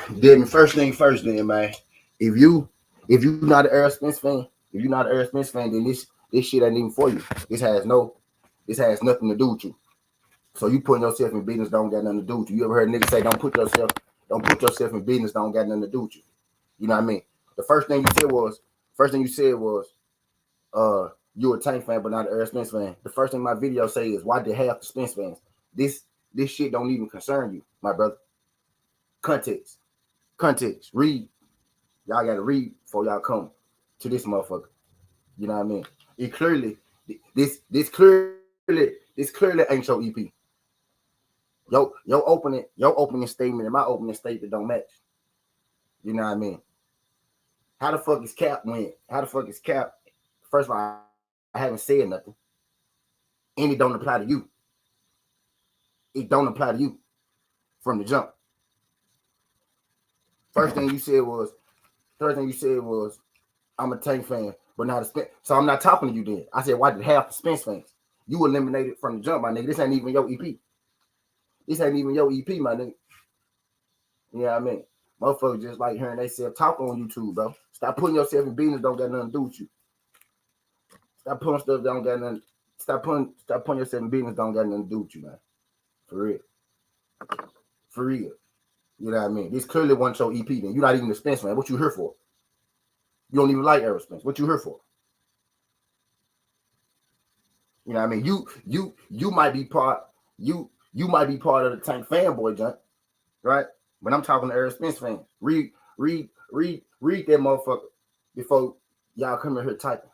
Then first thing first, then man, if you if you not an Earl Spence fan, if you're not an Earl Spence fan, then this shit ain't even for you. This has nothing to do with you. So you putting yourself in business don't got nothing to do with you. You ever heard niggas say don't put yourself in business don't got nothing to do with you. You know what I mean? The first thing you said was you a Tank fan but not an Earl Spence fan. The first thing my video say is why did half the Spence fans? This shit don't even concern you, my brother. Context. Context. Read. Y'all gotta read before y'all come to this motherfucker. You know what I mean? It clearly this clearly ain't your EP. Your opening statement and my opening statement don't match. You know what I mean? How the fuck is Cap win? How the fuck is Cap? First of all, I haven't said nothing. And it don't apply to you. It don't apply to you from the jump. First thing you said was I'm a Tank fan, but not a Spence. So I'm not talking to you then. I said, why did half the Spence fans? You eliminated from the jump, my nigga. This ain't even your EP. This ain't even your EP, my nigga. You know what I mean? Motherfuckers just like hearing they self talk on YouTube, bro. Stop putting yourself in business don't got nothing to do with you. Stop putting stuff that don't got nothing. Stop putting yourself in business don't got nothing to do with you, man. For real. For real. You know what I mean? This clearly wasn't your EP then. You're not even a Spence man. What you here for? You don't even like Errol Spence. What you here for? You know what I mean? You might be part might be part of the Tank fanboy junk, right? But I'm talking to Errol Spence fans. Read that motherfucker before y'all come in here typing.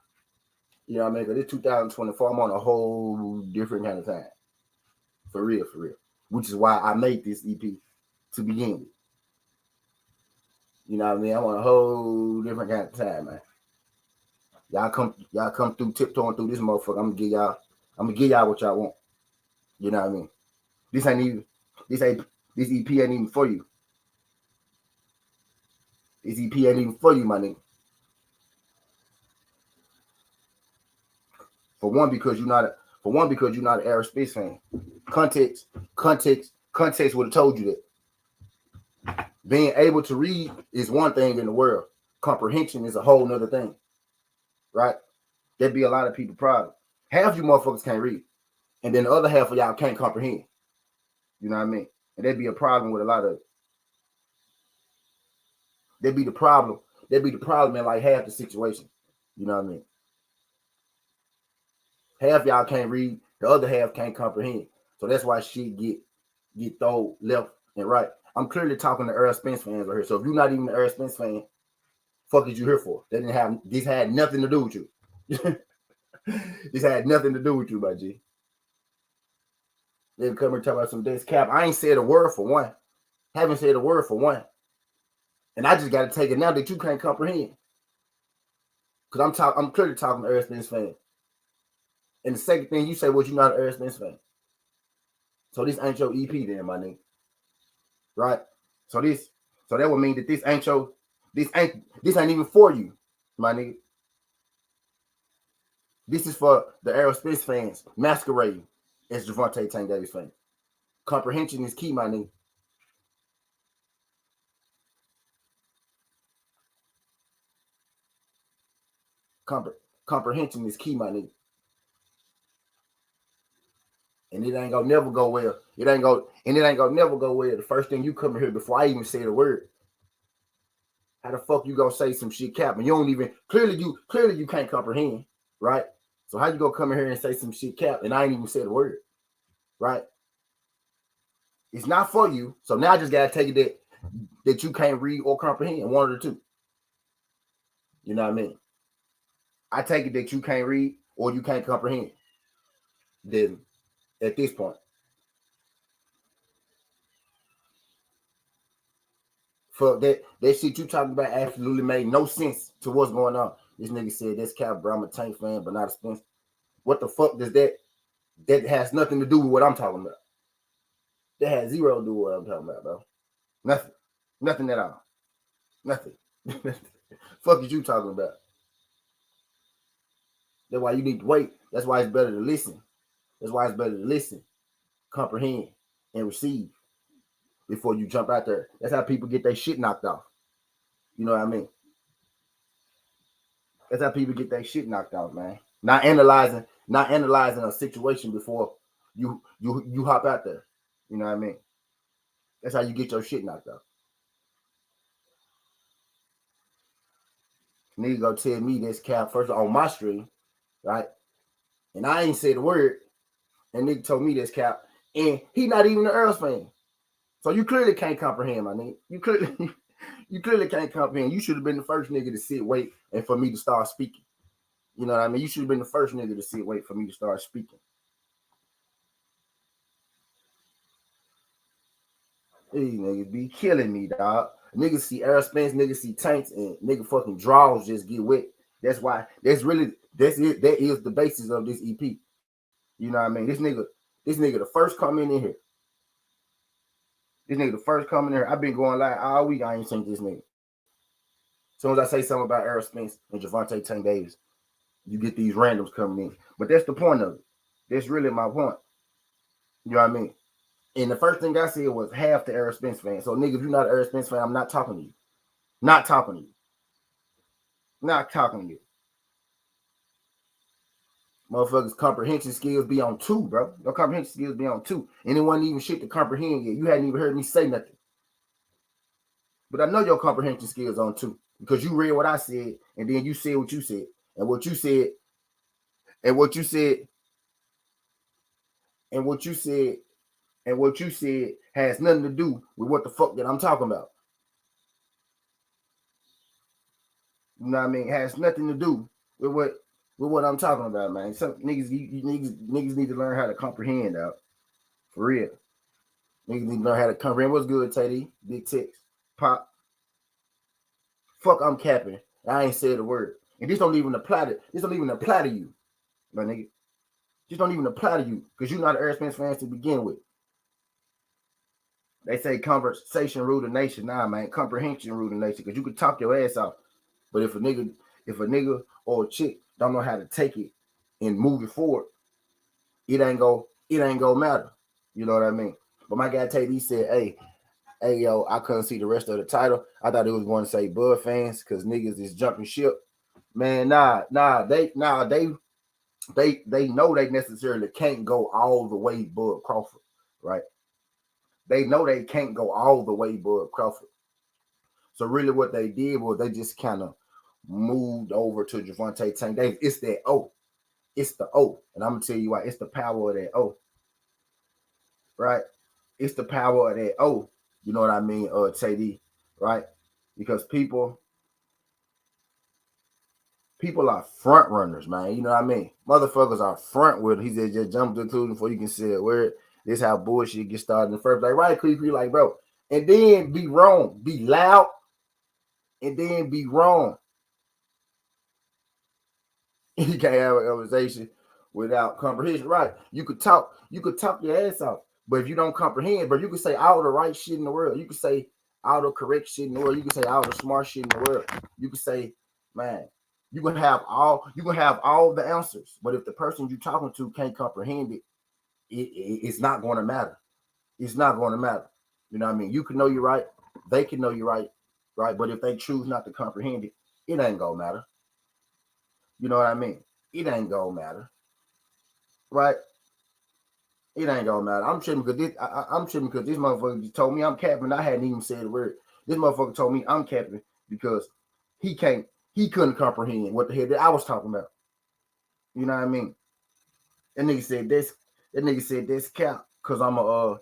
You know what I mean? Because it's 2024. I'm on a whole different kind of time. For real, for real. Which is why I made this EP to begin with. You know what I mean? I'm on a whole different kind of time, man. Y'all come through tiptoeing through this motherfucker. I'm gonna give y'all what y'all want. You know what I mean? This EP ain't even for you. This EP ain't even for you, my nigga. For one, because you're not an Errol Spence fan. Context would have told you that. Being able to read is one thing in the world. Comprehension is a whole nother thing. Right? There'd be a lot of people problem. Half you motherfuckers can't read. And then the other half of y'all can't comprehend. You know what I mean? And there'd be a problem with a lot of it. There'd be the problem in like half the situation. You know what I mean? Half y'all can't read, the other half can't comprehend. So that's why shit get thrown left and right. I'm clearly talking to Earl Spence fans right here. So if you're not even an Earl Spence fan, fuck is you here for? This had nothing to do with you. This had nothing to do with you, my G. They come and talk about some days Cap. I ain't said a word for one. Haven't said a word for one. And I just got to take it now that you can't comprehend. Because I'm clearly talking to Earl Spence fan. And the second thing you say was you're not an Earl Spence fan. So this ain't your EP then, my nigga. Right? So that would mean that this ain't even for you, my nigga. This is for the Errol Spence fans masquerading as Javante Tank Davis fans. Comprehension is key, my nigga. Comprehension is key, my nigga. And it ain't gonna never go well. It ain't gonna never go well. The first thing you come here before I even say the word. How the fuck you gonna say some shit, Cap? And you don't even clearly you can't comprehend, right? So how you gonna come in here and say some shit, Cap? And I ain't even said a word, right? It's not for you. So now I just gotta take it that you can't read or comprehend, one of the two. You know what I mean? I take it that you can't read or you can't comprehend. Then at this point. Fuck that shit you talking about absolutely made no sense to what's going on. This nigga said that's Cap, bro. I'm a Tank fan, but not a Spence. What the fuck does that has nothing to do with what I'm talking about. That has zero to do with what I'm talking about, bro. Nothing. Nothing at all. Nothing. Fuck is you talking about? That's why you need to wait. That's why it's better to listen. Comprehend, and receive. before you jump out there. That's how people get their shit knocked off. You know what I mean? That's how people get their shit knocked off, man. Not analyzing a situation before you hop out there. You know what I mean? That's how you get your shit knocked off. Nigga go tell me this cap first on my stream, right? And I ain't said a word. And nigga told me this cap, and he not even an Earls fan. So you clearly can't comprehend, my nigga. You clearly can't comprehend. You should have been the first nigga to sit, wait, and for me to start speaking. You know what I mean? You should have been the first nigga to sit, wait for me to start speaking. These niggas be killing me, dog. Niggas see Air Spence, niggas see tanks, and nigga fucking draws just get wet. That's why. That is the basis of this EP. You know what I mean? This nigga the first coming in here. This nigga the first coming in here. I've been going live all week. I ain't seen this nigga. As soon as I say something about Air Spence and Javante Tank Davis, you get these randoms coming in. But that's the point of it. That's really my point. You know what I mean? And the first thing I said was half the Air Spence fan. So, nigga, if you're not an Air Spence fan, I'm not talking to you. Not talking to you. Not talking to you. Motherfuckers' comprehension skills be on 2, bro. Your comprehension skills be on 2. And it wasn't even shit to comprehend yet. You hadn't even heard me say nothing. But I know your comprehension skills on 2. Because you read what I said, and then you said what you said. And what you said, and what you said, and what you said, and what you said has nothing to do with what the fuck that I'm talking about. You know what I mean? It has nothing to do with what I'm talking about, man. Some niggas need to learn how to comprehend out. For real. Niggas need to learn how to comprehend. What's good, Teddy? Big text. Pop. Fuck, I'm capping. I ain't said a word. And this don't even apply to you, my nigga. This don't even apply to you. Because you're not an Air Spence fan to begin with. They say conversation rule the nation. Nah, man, comprehension rule the nation. Because you can talk your ass off. But if a nigga or a chick don't know how to take it and move it forward, it ain't gonna matter. You know what I mean? But my guy Tate said, hey, yo, I couldn't see the rest of the title. I thought it was going to say Bud fans because niggas is jumping ship. Man, they know they necessarily can't go all the way Bud Crawford, right? They know they can't go all the way Bud Crawford. So really what they did was they just kind of moved over to Javante Tank Davis. It's that O. It's the O. And I'm going to tell you why. It's the power of that O. Right? It's the power of that O. You know what I mean? Teddy, right? Because people are front runners, man. You know what I mean? Motherfuckers are front with it. He said just jump to the conclusion before you can say a word. This is how bullshit gets started in the first place. Right, creepy, like, bro. And then be wrong. Be loud. And then be wrong. You can't have a conversation without comprehension. Right. You could talk your ass off. But if you don't comprehend, but you can say all the right shit in the world. You can say all the correct shit in the world. You can say all the smart shit in the world. You can say, man, you can have all the answers. But if the person you're talking to can't comprehend it, it's not going to matter. It's not going to matter. You know what I mean? You can know you're right. They can know you're right. Right. But if they choose not to comprehend it, it ain't going to matter. You know what I mean? It ain't going to matter. Right? It ain't gonna matter. I'm tripping because this motherfucker told me I'm capping. I hadn't even said a word. This motherfucker told me I'm capping because he couldn't comprehend what the hell that I was talking about. You know what I mean? That nigga said this cap because I'm a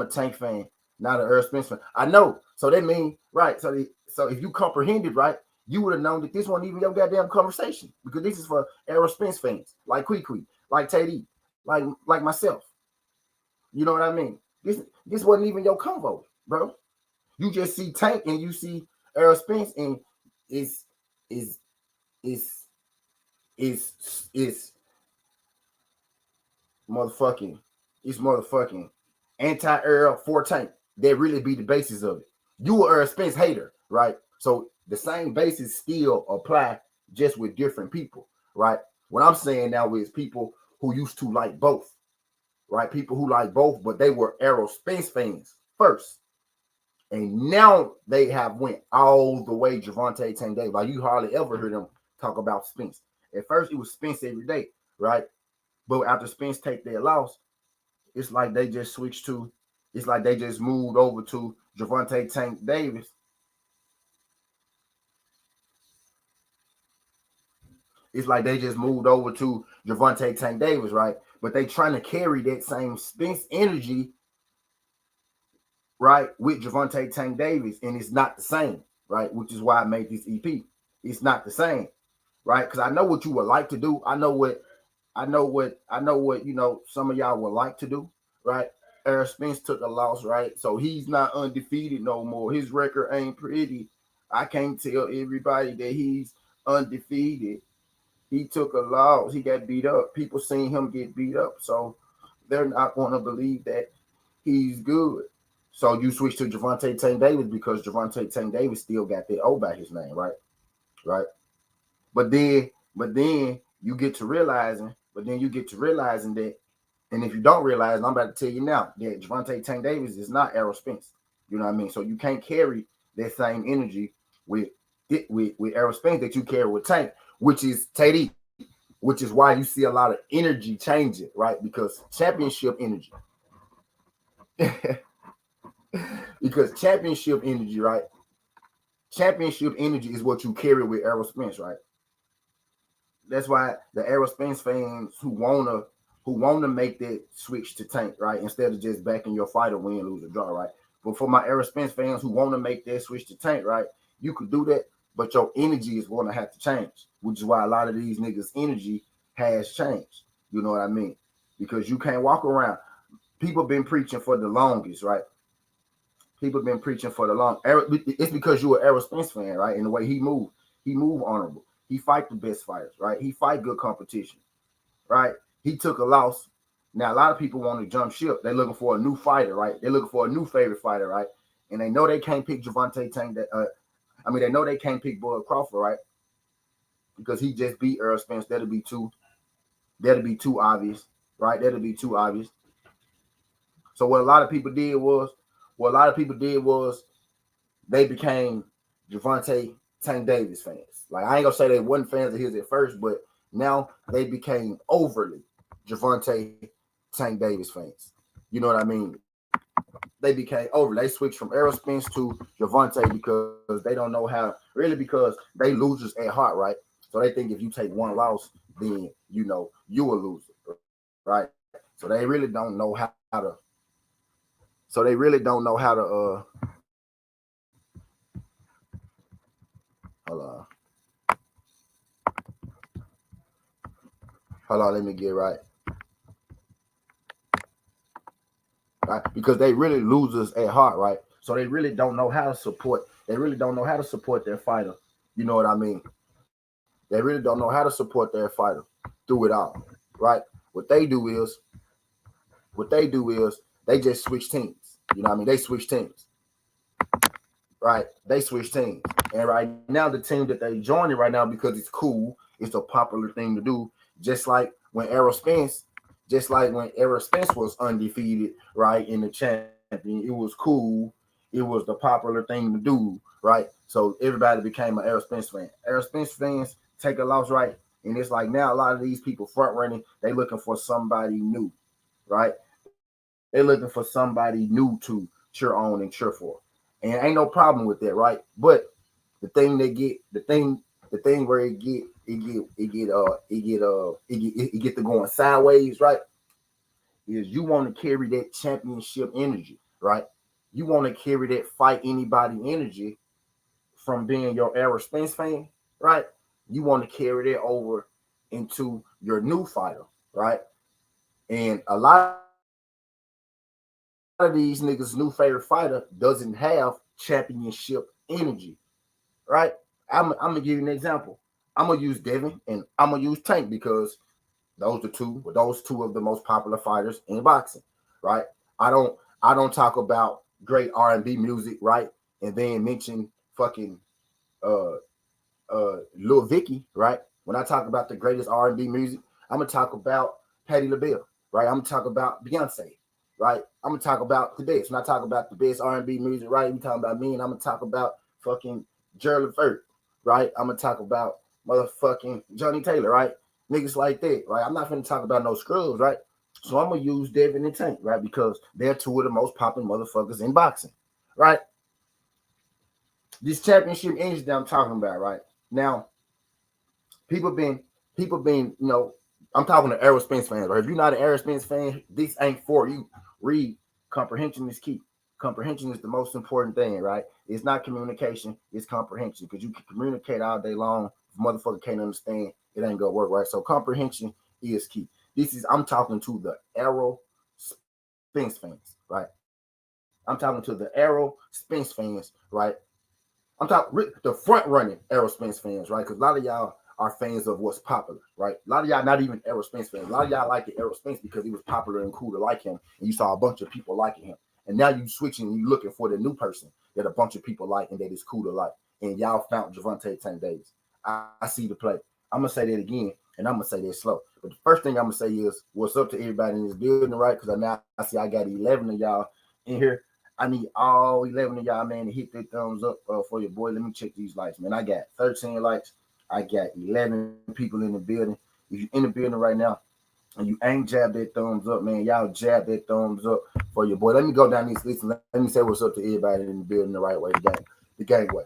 Tank fan, not an Earl Spence fan. I know. So that means right. So if you comprehended right, you would have known that this wasn't even your goddamn conversation because this is for Earl Spence fans like Quee, like Teddy. Like myself. You know what I mean? This wasn't even your convo, bro. You just see Tank and you see Earl Spence and it's motherfucking anti-Earl for Tank. That really be the basis of it. You are Earl Spence hater, right? So the same basis still apply just with different people, right? What I'm saying now is people who used to like both, right? People who like both, but they were Errol Spence fans first. And now they have went all the way Gervonta Tank Davis. Like you hardly ever heard them talk about Spence. At first, it was Spence every day, right? But after Spence take their loss, it's like they just switched to, it's like they just moved over to Gervonta Tank Davis. It's like they just moved over to Gervonta Tank Davis, right? But they trying to carry that same Spence energy, right, with Gervonta Tank Davis, and it's not the same, right? Which is why I made this EP. It's not the same, right? Because I know what you would like to do. I know what some of y'all would like to do, right? Errol Spence took a loss, right? So he's not undefeated no more. His record ain't pretty. I can't tell everybody that he's undefeated. He took a loss. He got beat up. People seen him get beat up, so they're not going to believe that he's good. So you switch to Gervonta Tank Davis because Gervonta Tank Davis still got that O by his name, right? Right. But then you get to realizing that, and if you don't realize, and I'm about to tell you now that Gervonta Tank Davis is not Errol Spence. You know what I mean? So you can't carry that same energy with Errol Spence that you carry with Tank, which is Teddy, which is why you see a lot of energy changing, right? Because championship energy. Because championship energy, right? Championship energy is what you carry with Errol Spence, right? That's why the Errol Spence fans who wanna make that switch to Tank, right? Instead of just backing your fighter, win, lose, or draw, right? But for my Errol Spence fans who want to make that switch to Tank, right? You could do that, but your energy is going to have to change, which is why a lot of these niggas' energy has changed. You know what I mean? Because you can't walk around. People been preaching for the longest, right? People been preaching for the long. It's because you're an Errol Spence fan, right? And the way he moved honorable. He fight the best fighters, right? He fight good competition, right? He took a loss. Now a lot of people want to jump ship. They're looking for a new fighter, right? They're looking for a new favorite fighter, right? And they know they can't pick Gervonta Tank. They know they can't pick Bud Crawford, right? Because he just beat Errol Spence. That'll be too obvious, right? That'll be too obvious. So what a lot of people did was they became Gervonta Tank Davis fans. Like I ain't gonna say they wasn't fans of his at first, but now they became overly Gervonta Tank Davis fans. You know what I mean? They became over. They switched from Errol Spence to Gervonta because they don't know how. Really, because they losers at heart, right? So they think if you take one loss, then you a loser, right? So they really don't know how to. So they really don't know how to. Hold on. Hold on. Let me get right. Right? Because they really losers at heart, right? So they really don't know how to support. They really don't know how to support their fighter. You know what I mean? They really don't know how to support their fighter through it all, right? What they do is they just switch teams. You know what I mean? They switch teams, right? They switch teams, and right now the team that they joining right now because it's cool. It's a popular thing to do. Just like when Errol Spence was undefeated, right, in the champion, it was cool. It was the popular thing to do, right? So everybody became an Errol Spence fan. Errol Spence fans take a loss, right? And it's like now a lot of these people front running, they looking for somebody new, right? They're looking for somebody new to cheer on and cheer for. And ain't no problem with that, right? But the thing where it get to going sideways, right? Is you want to carry that championship energy, right? You want to carry that fight anybody energy from being your Errol Spence fan, right? You want to carry that over into your new fighter, right? And a lot of these niggas' new favorite fighter doesn't have championship energy, right? I'm gonna give you an example. I'm gonna use Devin and I'm gonna use Tank because those two of the most popular fighters in boxing, right? I don't talk about great R&B music, right? And then mention fucking uh Lil Vicky, right? When I talk about the greatest R&B music, I'm gonna talk about Patti LaBelle, right? I'm gonna talk about Beyonce, right? I'm gonna talk about the best. When I talk about the best R&B music, right? We talking about me, and I'm gonna talk about fucking Gerald Levert, right? I'm gonna talk about motherfucking Johnny Taylor, right? Niggas like that, right? I'm not gonna talk about no scrubs, right? So I'm gonna use Devin and Tank, right? Because they're two of the most popular motherfuckers in boxing, right? This championship energy that I'm talking about, right? Now, people been, I'm talking to Errol Spence fans, right? If you're not an Errol Spence fan, this ain't for you. Read. Comprehension is key. Comprehension is the most important thing, right? It's not communication, it's comprehension. Because you can communicate all day long. If a motherfucker can't understand, it ain't gonna work, right? So comprehension is key. I'm talking to the Errol Spence fans, right? I'm talking to the Errol Spence fans, right? I'm talking the front running Errol Spence fans, right? Because a lot of y'all are fans of what's popular, right? A lot of y'all not even Errol Spence fans. A lot of y'all like the Errol Spence because he was popular and cool to like him, and you saw a bunch of people liking him. And now you switching, and you looking for the new person that a bunch of people like and that is cool to like. And y'all found Javante Tank Davis. I see the play. I'm gonna say that again, and I'm gonna say that slow. But the first thing I'm gonna say is, what's up to everybody in this building, right? Because I see I got 11 of y'all in here. I need all 11 of y'all, man, to hit that thumbs up for your boy. Let me check these likes, man. I got 13 likes. I got 11 people in the building. If you're in the building right now and you ain't jabbed that thumbs up, man, y'all jab that thumbs up for your boy. Let me go down this list and let me say what's up to everybody in the building the right way, the gang way.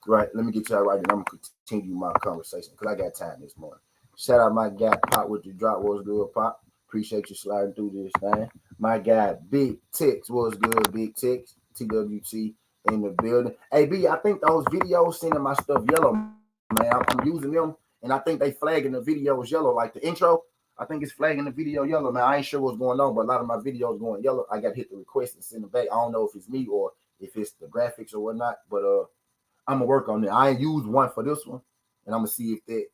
Right, let me get y'all right, and I'm going to continue my conversation because I got time this morning. Shout out my guy, Pop with the drop. What's good, Pop? Appreciate you sliding through this thing. My guy, Big Tex. What's good, Big Tex? TWT in the building. Hey, B, I think those videos sending my stuff yellow, man. I'm using them, and I think they flagging the videos yellow, like the intro. I think it's flagging the video yellow, man. I ain't sure what's going on, but a lot of my videos going yellow. I got to hit the request and send it back. I don't know if it's me or if it's the graphics or whatnot, but I'm gonna work on it. I ain't used one for this one, and I'm gonna see if that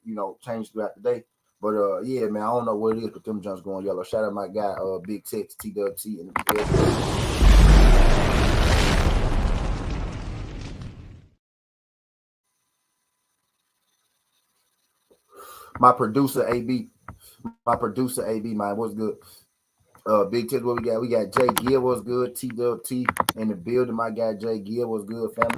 changed throughout the day. But yeah, man, I don't know what it is, but them jumps going yellow. Shout out my guy, Big Tex TWT in the building. My producer AB, man, what's good? Big Tex, what we got? We got Jay Gill, what's good? TWT in the building. My guy Jay Gill, what's good, family?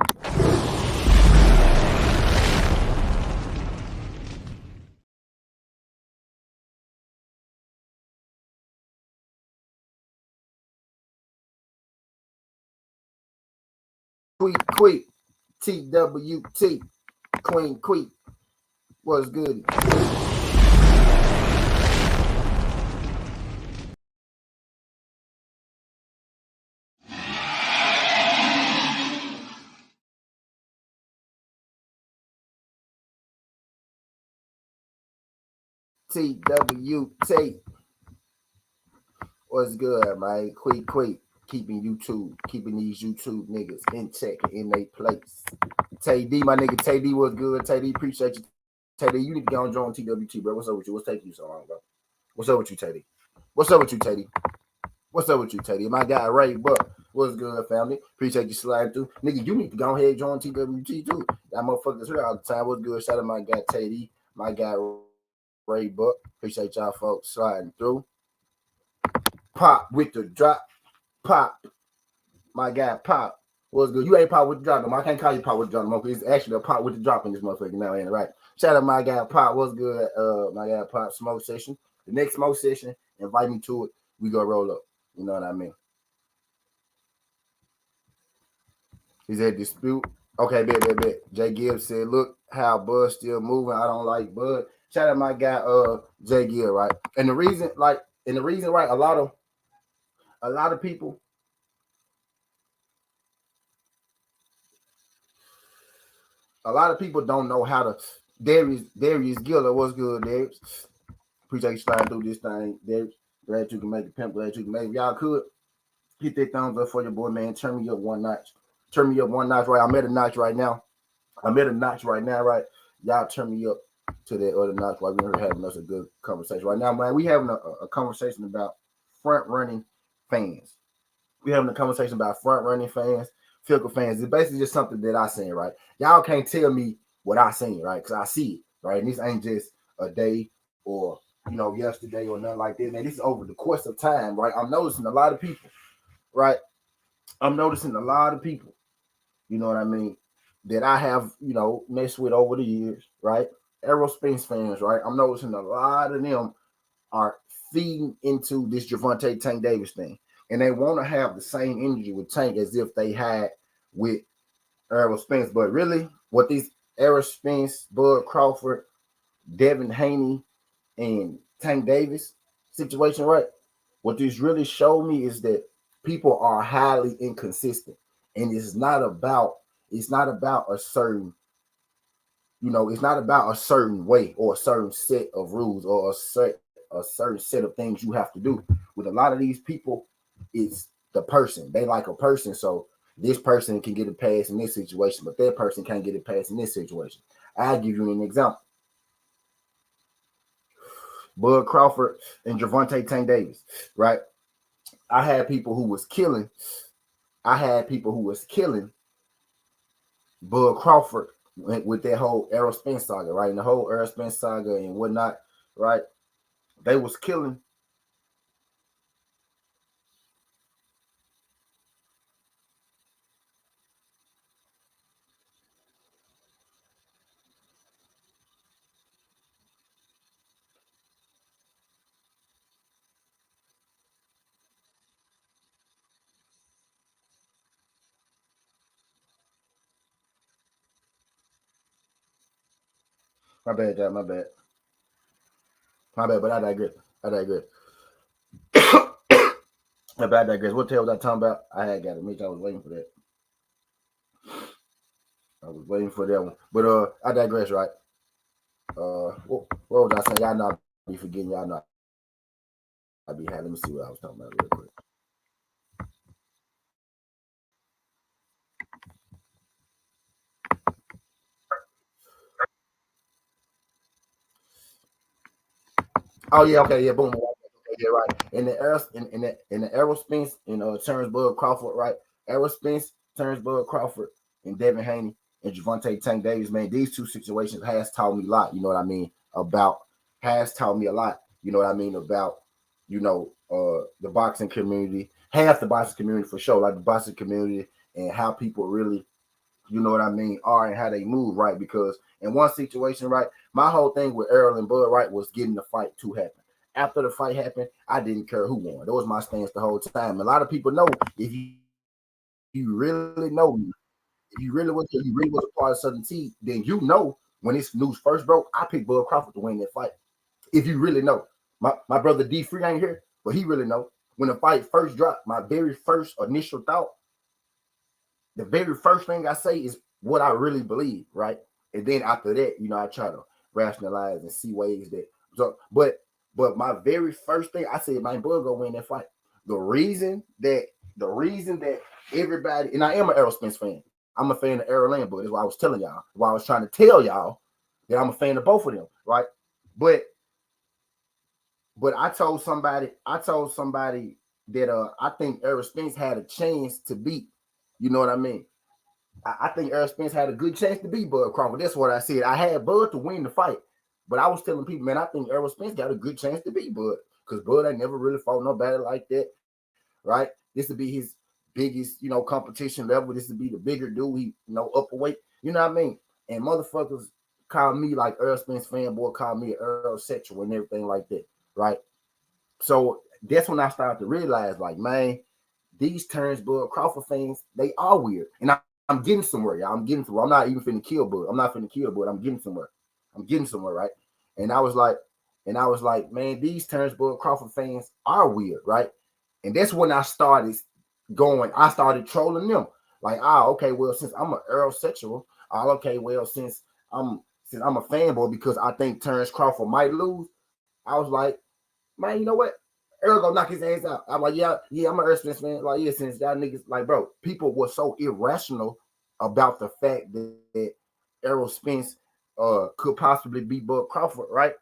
Quick, TWT, Queen, what's good? TWT. What's good, man? Quick. Keeping these YouTube niggas in check in their place. Tay D, my nigga Tay D, what's good? Tay D, appreciate you. Tay D, you need to go and join TWT, bro. What's up with you? What's taking you so long, bro? What's up with you, Tay D? What's up with you, Tay D? What's up with you, Tay D? My guy Ray Buck. What's good, family? Appreciate you sliding through. Nigga, you need to go ahead and join TWT too. That motherfuckers here all the time. What's good? Shout out my guy Tay D, my guy Ray Buck. Appreciate y'all folks sliding through. Pop with the drop. Pop. My guy Pop. What's good? You ain't Pop with the drop. I can't call you Pop with the drop no more. It's actually a Pop with the drop in this motherfucker now, ain't it? Right. Shout out my guy Pop. What's good? My guy Pop smoke session. The next smoke session, invite me to it. We go roll up. You know what I mean? Is that dispute? Okay, bet. Jay Gibbs said, look how Bud still moving. I don't like Bud. Shout out my guy Jay Gibbs, right? And the reason, right, a lot of people don't know how to. Darius Giller, what's good, Darius? Appreciate you sliding through this thing, Darius. Glad you can make it, pimp. Glad you can make it. If y'all could hit that thumbs up for your boy, man. Turn me up one notch. Right? I'm at a notch right now. Right? Y'all turn me up to that other notch while we're having us a good conversation. Right now, man, we having a conversation about front-running fans. We're having a conversation about front-running fans, fickle fans. It's basically just something that I seen, right? Y'all can't tell me what I seen, right? Because I see it, right? And this ain't just a day or yesterday or nothing like that. Man, this is over the course of time, right? I'm noticing a lot of people, right? I'm noticing a lot of people, you know what I mean, that I have, messed with over the years, right? Spence fans, right? I'm noticing a lot of them are feeding into this Javante Tank Davis thing. And they want to have the same energy with Tank as if they had with Spence. But really, what these Spence, Bud Crawford, Devin Haney, and Tank Davis situation, right? What this really showed me is that people are highly inconsistent. And it's not about a certain, it's not about a certain way or a certain set of rules or a certain set of things you have to do. With a lot of these people, it's the person. They like a person, so this person can get it passed in this situation, but that person can't get it passed in this situation. I'll give you an example. Bud Crawford and Javante Tank Davis, right? I had people who was killing. I had people who was killing Bud Crawford with that whole Errol Spence saga, right? And the whole Errol Spence saga and whatnot, right? They was killing. My bad, Jack. My bad. My bad. But I digress. I digress. My bad. I digress. What the hell was I talking about? I had got to make. I was waiting for that. I was waiting for that one. But I digress. Right. What was I saying? Y'all know I be forgetting. Y'all know I be having. Let me see what I was talking about real quick. Oh yeah, okay, yeah, boom. Okay, yeah, right. In the Errol Spence and Terrence Bud Crawford, right? Errol Spence, Terrence Bud Crawford, and Devin Haney and Javante Tank Davis, man, these two situations has taught me a lot, you know what I mean, about has taught me a lot, you know what I mean, about, the boxing community, half the boxing community for sure, like the boxing community and how people really, you know what I mean, are and how they move, right? Because in one situation, right, my whole thing with Errol and Bud, right, was getting the fight to happen. After the fight happened, I didn't care who won. That was my stance the whole time. A lot of people know if you really know me, if you really was a part of Southern T, then you know when this news first broke, I picked Bud Crawford to win that fight. If you really know, my brother D Free ain't here, but he really know. When the fight first dropped, my very first initial thought, the very first thing I say is what I really believe, right? And then after that, I try to rationalize and see ways that. So, but my very first thing I said, my boy gonna win that fight. The reason that everybody, and I am an Errol Spence fan. I'm a fan of Errol and Bud. That's why I was telling y'all. Why I was trying to tell y'all that I'm a fan of both of them, right? But I told somebody that I think Errol Spence had a chance to beat. You know what I mean? I think Errol Spence had a good chance to beat Bud Crawford. That's what I said. I had Bud to win the fight, but I was telling people, man, I think Errol Spence got a good chance to beat Bud because Bud ain't never really fought nobody like that, right? This would be his biggest, competition level. This would be the bigger dude. He, upper weight. You know what I mean? And motherfuckers call me like Errol Spence fanboy, call me Earl sexual and everything like that, right? So that's when I started to realize, like, man, these turns Bud Crawford fans, they are weird. And I'm getting somewhere, y'all. I'm getting somewhere. I'm not even finna kill Bud. I'm not finna kill Bud. I'm getting somewhere. I'm getting somewhere, right? And I was like, man, these turns Bud Crawford fans are weird, right? And that's when I started I started trolling them. Like, okay, well, since I'm an Earl sexual, okay, well, since I'm a fanboy because I think Terrence Crawford might lose, I was like, man, you know what? Earl gonna knock his ass out. I'm like, yeah, I'm an Earl Spence fan. Like, yeah, since y'all niggas, like, bro, people were so irrational about the fact that Errol Spence could possibly beat Bud Crawford, right?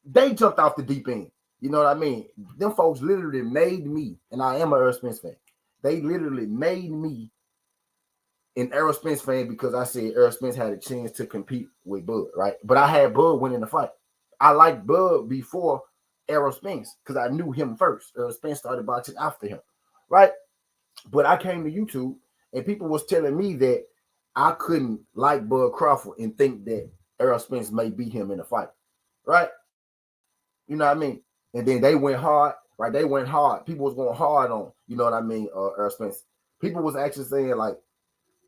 They jumped off the deep end. You know what I mean? Them folks literally made me, and I am an Errol Spence fan. They literally made me an Errol Spence fan because I said Errol Spence had a chance to compete with Bud, right? But I had Bud winning the fight. I liked Bud before Errol Spence because I knew him first. Errol Spence started boxing after him, right? But I came to YouTube and people was telling me that I couldn't like Bud Crawford and think that Errol Spence may beat him in a fight, right? You know what I mean? And then they went hard, right? They went hard. People was going hard on, you know what I mean, Errol Spence. People was actually saying like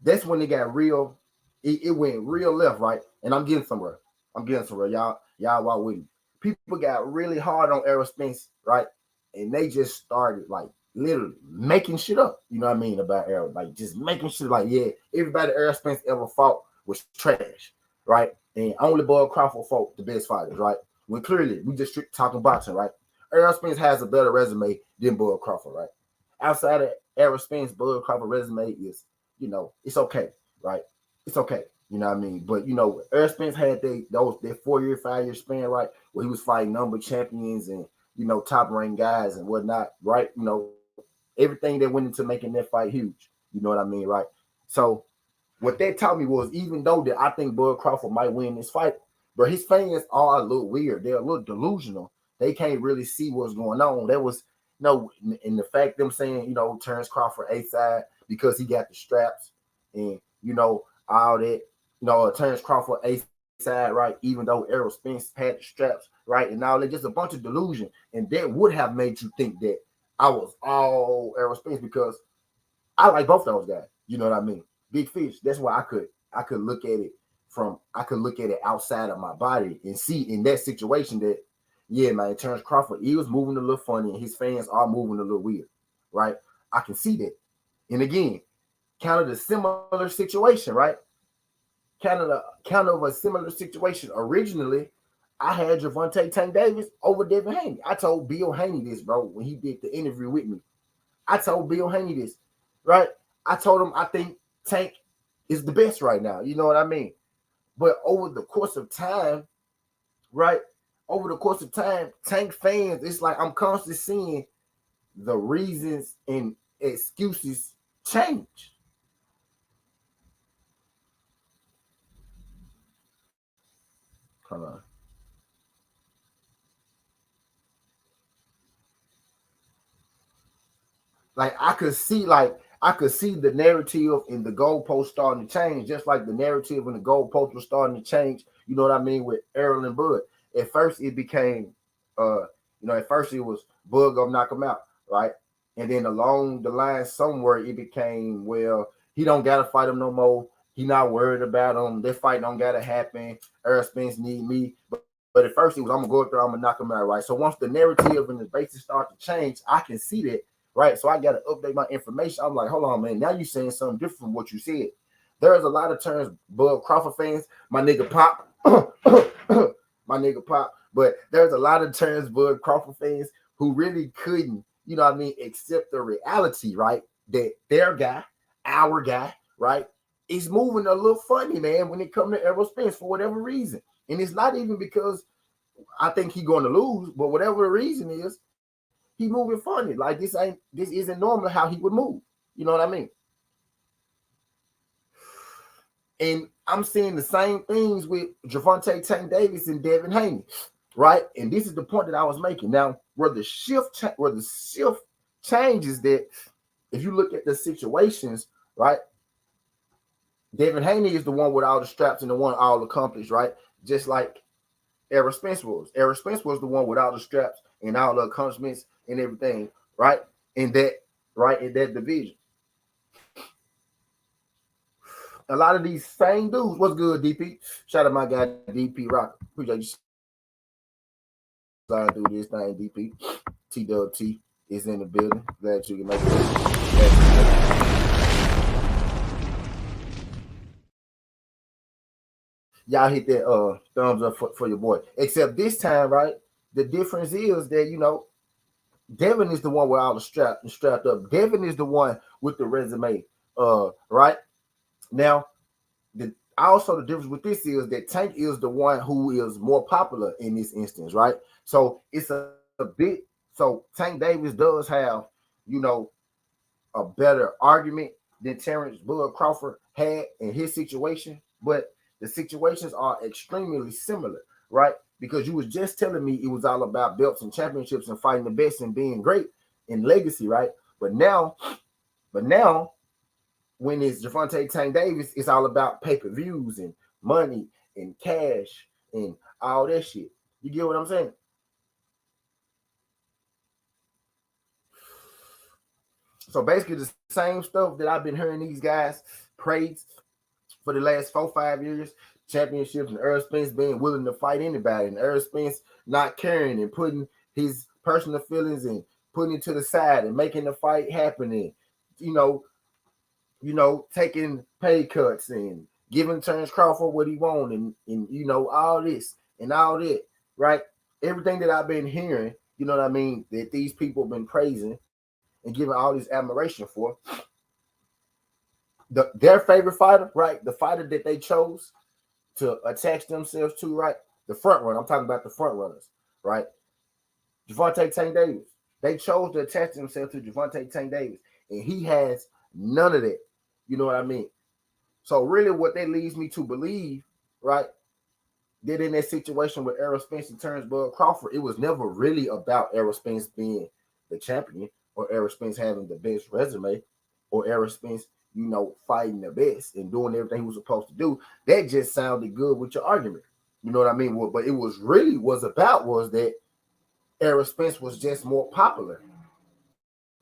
that's when it got real. It went real left, right? And I'm getting somewhere. Y'all walk with me. People got really hard on Errol Spence, right? And they just started like literally making shit up. You know what I mean about Errol? Like just making shit like, yeah, everybody Errol Spence ever fought was trash, right? And only Bud Crawford fought the best fighters, right? When clearly we just talking boxing, right? Errol Spence has a better resume than Bud Crawford, right? Outside of Errol Spence, Bud Crawford resume is, it's okay, right? It's okay. You know what I mean? But Errol Spence had that 4-year, 5-year span, right? Where he was fighting number champions and top ranked guys and whatnot, right? Everything that went into making that fight huge. You know what I mean, right? So what that taught me was even though that I think Bud Crawford might win this fight, but his fans are a little weird. They're a little delusional. They can't really see what's going on. That was in the fact them saying, Terrence Crawford A side because he got the straps and all that. Terrence Crawford A side, right? Even though Errol Spence had the straps, right? And all that, just a bunch of delusion. And that would have made you think that I was all Errol Spence because I like both those guys. You know what I mean? Big fish. That's why I could look at it outside of my body and see in that situation that, yeah, man, Terrence Crawford, he was moving a little funny and his fans are moving a little weird, right? I can see that. And again, kind of the similar situation, right? Kind of a similar situation. Originally, I had Gervonta Tank Davis over Devin Haney. I told Bill Haney this, bro, when he did the interview with me. I told Bill Haney this, right? I told him I think Tank is the best right now. You know what I mean? But over the course of time, right? Over the course of time, Tank fans, it's like I'm constantly seeing the reasons and excuses change. Hold on. I could see the narrative and the goalpost starting to change, just like the narrative and the goalpost was starting to change. You know what I mean with Errol and Bud. At first, it became, at first it was Bud gonna knock him out, right? And then along the line somewhere, it became, well, he don't gotta fight him no more. He not worried about him. That fight don't gotta happen. Errol Spence need me, but at first it was I'm gonna go up there, I'm gonna knock him out, right? So once the narrative and the basis start to change, I can see that, right? So I got to update my information. I'm like, hold on, man. Now you saying something different from what you said. There's a lot of turns, Bud Crawford fans, my nigga Pop, my nigga Pop. But there's a lot of turns, Bud Crawford fans, who really couldn't, accept the reality, right? That their guy, our guy, right, is moving a little funny, man, when it comes to Errol Spence for whatever reason. And it's not even because I think he's going to lose, but whatever the reason is, he moving funny. Like this isn't normal how he would move. You know what I mean? And I'm seeing the same things with Gervonta Tank Davis and Devin Haney, right? And this is the point that I was making. Now, where the shift changes that if you look at the situations, right? Devin Haney is the one with all the straps and the one all accomplished, right? Just like Errol Spence was. Errol Spence was the one with all the straps and all the accomplishments and everything, right? In that division. A lot of these same dudes. What's good, DP? Shout out my guy DP Rock. Appreciate you sliding through this thing, DP. TWT is in the building. Glad you can make it. Y'all hit that thumbs up for your boy. Except this time, right? The difference is that Devin is the one with all the strapped up. Devin is the one with the resume. Right now, also the difference with this is that Tank is the one who is more popular in this instance, right? So it's a bit. So Tank Davis does have, a better argument than Terrence Bud Crawford had in his situation, but the situations are extremely similar, right? because you was just telling me it was all about belts and championships and fighting the best and being great in legacy, right? But now, but now, when it's Gervonta Tank Davis, it's all about pay-per-views and money and cash and all that shit. You get what I'm saying? So basically, the same stuff that I've been hearing these guys praise for the last 4-5 years, championships, and Earl Spence being willing to fight anybody, and Earl Spence not caring and putting his personal feelings and putting it to the side and making the fight happen, and you know, taking pay cuts and giving Terrence Crawford what he wants, and all this and all that, right? Everything that I've been hearing, you know what I mean, that these people have been praising and giving all this admiration for, their favorite fighter, right? The fighter that they chose to attach themselves to, right? The front runner. I'm talking about the front runners, right? Gervonta Tank Davis. They chose to attach themselves to Gervonta Tank Davis, and he has none of that. You know what I mean? So really, what that leads me to believe, right, that in that situation with Errol Spence and Terrence Bud Crawford, it was never really about Errol Spence being the champion or Errol Spence having the best resume or Errol Spence, fighting the best and doing everything he was supposed to do. That just sounded good with your argument. You know what I mean? But it was really was that Errol Spence was just more popular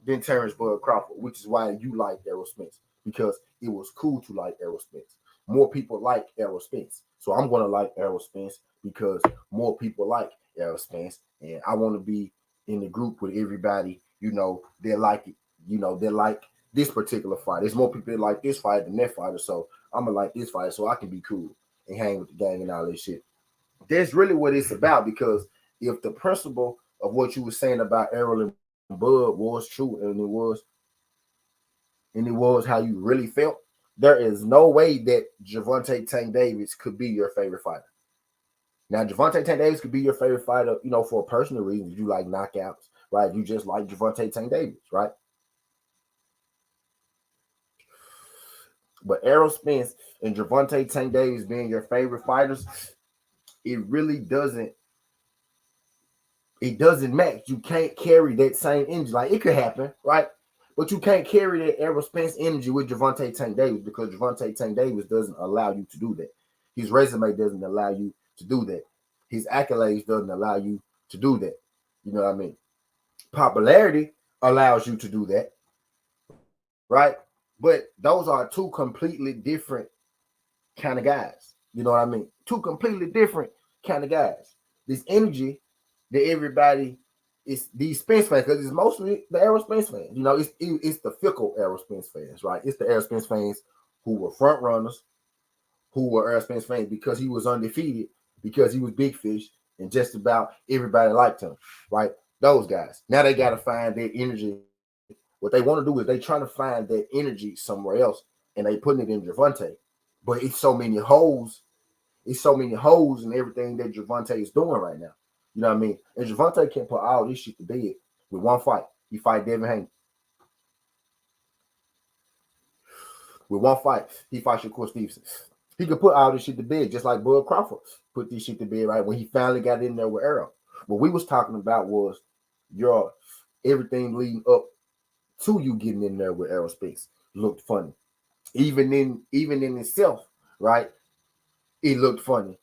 than Terrence Bud Crawford, which is why you like Errol Spence, because it was cool to like Errol Spence. More people like Errol Spence. So I'm going to like Errol Spence because more people like Errol Spence. And I want to be in the group with everybody, they like it. They like this particular fight. There's more people that like this fight than that fighter. So I'm going to like this fighter so I can be cool and hang with the gang and all this shit. That's really what it's about, because if the principle of what you were saying about Errol and Bud was true, and it was how you really felt, there is no way that Gervonta Tank Davis could be your favorite fighter. Now, Gervonta Tank Davis could be your favorite fighter, for personal reasons. You like knockouts, right? You just like Gervonta Tank Davis, right? But Errol Spence and Gervonta Tank Davis being your favorite fighters, it really doesn't match. You can't carry that same energy. Like, it could happen, right? But you can't carry that Errol Spence energy with Gervonta Tank Davis, because Gervonta Tank Davis doesn't allow you to do that. His resume doesn't allow you to do that. His accolades doesn't allow you to do that. You know what I mean? Popularity allows you to do that, right? But those are two completely different kind of guys. You know what I mean? Two completely different kind of guys. This energy that everybody is, these Spence fans, because it's mostly the Errol Spence fans. It's the fickle Errol Spence fans, right? It's the Errol Spence fans who were front runners, who were Errol Spence fans because he was undefeated, because he was big fish, and just about everybody liked him, right? Those guys. Now they got to find that energy. What they want to do is they trying to find that energy somewhere else, and they putting it in Gervonta. But it's so many holes. It's so many holes in everything that Gervonta is doing right now. You know what I mean? And Gervonta can put all this shit to bed with one fight. He fight Devin Haney. With one fight, he fights Shakur Stevenson. He could put all this shit to bed, just like Bud Crawford put this shit to bed, right? When he finally got in there with Errol. What we was talking about was your everything leading up to you getting in there with Errol Spence looked funny. Even in itself, right? It looked funny.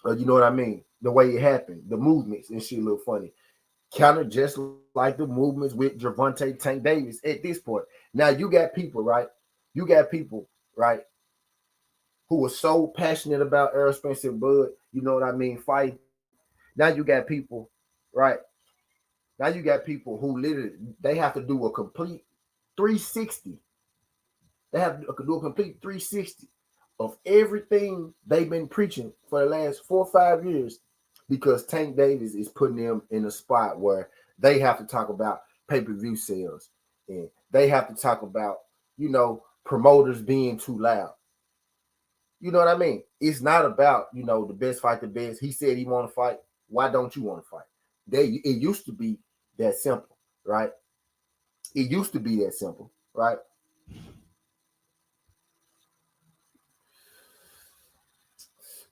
You know what I mean? The way it happened, the movements and shit looked funny. Kind of just like the movements with Gervonta Tank Davis at this point. Now you got people, right? You got people, right, who were so passionate about Errol Spence and Bud, you know what I mean, fight. Now you got people, right? Now you got people who literally, they have to do a complete 360. They have to do a complete 360 of everything they've been preaching for the last 4 or 5 years, because Tank Davis is putting them in a spot where they have to talk about pay-per-view sales, and they have to talk about, promoters being too loud. You know what I mean? It's not about, the best fight the best. He said he want to fight. Why don't you want to fight? It used to be that simple, right? It used to be that simple, right?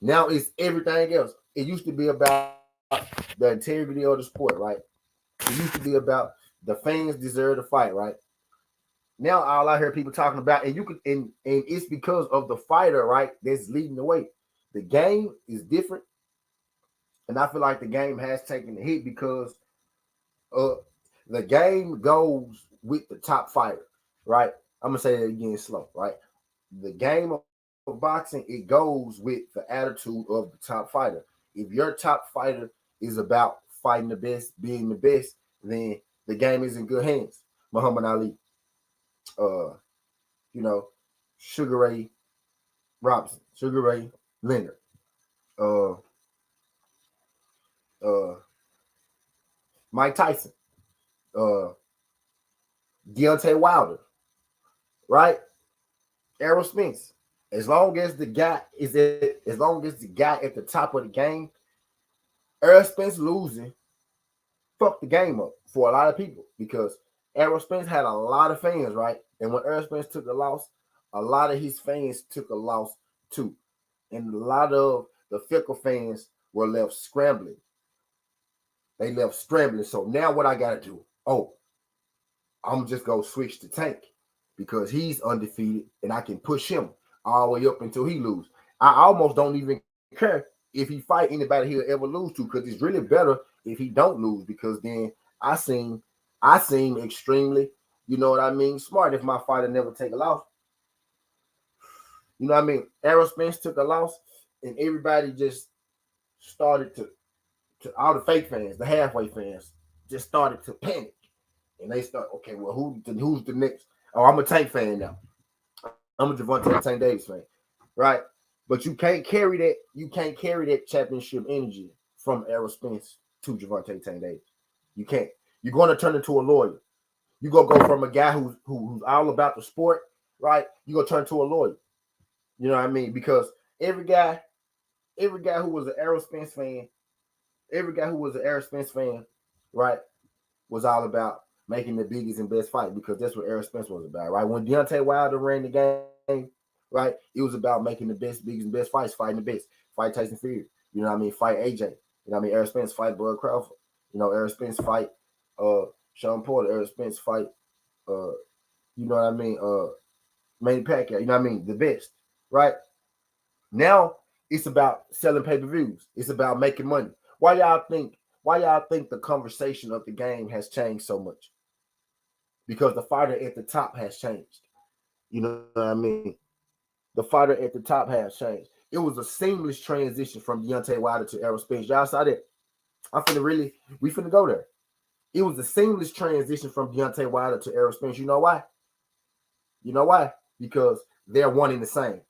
Now it's everything else. it used to be about the integrity of the sport, right? It used to be about the fans deserve to fight, right? Now all I hear people talking about, and you can, and it's because of the fighter, right? That's leading the way. The game is different, and I feel like the game has taken a hit because uh the game goes with the top fighter, right? I'm gonna say that again slow, right? The game of boxing, it goes with the attitude of the top fighter. If your top fighter is about fighting the best, being the best, then the game is in good hands. Muhammad Ali, uh, you know, Sugar Ray Robinson, Sugar Ray Leonard, uh, uh, Mike Tyson, uh, Deontay Wilder, right? Errol Spence. As long as the guy is as long as the guy at the top of the game, Errol Spence losing fucked the game up for a lot of people because Errol Spence had a lot of fans, right? And when Errol Spence took a loss, a lot of his fans took a loss too. And a lot of the fickle fans were left scrambling. They left scrambling. So now what I gotta do? Oh, I'm just gonna switch to Tank because he's undefeated and I can push him all the way up until he lose. I almost don't even care if he fight anybody he'll ever lose to because it's really better if he don't lose because then I seem I seem extremely, you know what I mean, smart if my fighter never take a loss. You know what I mean? Errol Spence took a loss and everybody just started to all the fake fans, the halfway fans, just started to panic. And they start, okay, well, who's the next? Oh, I'm a Tank fan now. I'm a Javante Tank Davis fan, right? But you can't carry that. You can't carry that championship energy from Errol Spence to Javante Tank Davis. You can't. You're going to turn into a lawyer. You're going to go from a guy who's all about the sport, right? You're going to turn to a lawyer. You know what I mean? Because every guy, every guy who was an Errol Spence fan, every guy who was an Errol Spence fan, right, was all about making the biggest and best fight because that's what Errol Spence was about, right? When Deontay Wilder ran the game, right, it was about making the best, biggest, and best fights, fighting the best, fight Tyson Fury, you know what I mean, fight AJ, you know what I mean, Errol Spence fight Bud Crawford, you know, Errol Spence fight Sean Porter, Errol Spence fight you know what I mean, Manny Pacquiao, you know what I mean, the best, right? Now it's about selling pay-per-views. It's about making money. Why y'all think the conversation of the game has changed so much? Because the fighter at the top has changed. You know what I mean? The fighter at the top has changed. It was a seamless transition from Deontay Wilder to Errol Spence. Y'all saw that. We finna go there. It was a seamless transition from Deontay Wilder to Errol Spence. You know why? You know why? Because they're one and the same.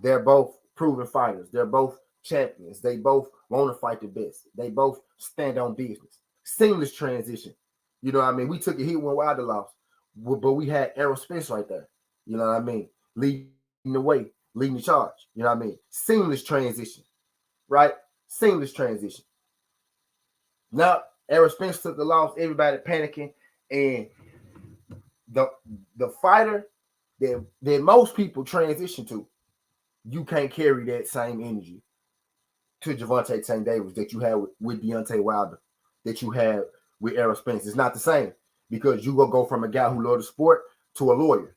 They're both proven fighters. They're both champions. They both want to fight the best. They both stand on business. Seamless transition. You know what I mean? We took a hit when Wilder lost, but we had Errol Spence right there. You know what I mean? Leading the way, leading the charge. You know what I mean? Seamless transition, right? Seamless transition. Now, Errol Spence took the loss. Everybody panicking, and the the fighter that most people transition to, you can't carry that same energy to Javante Tank Davis that you had with Deontay Wilder, that you had with Errol Spence. It's not the same because you gonna go from a guy who loves the sport to a lawyer,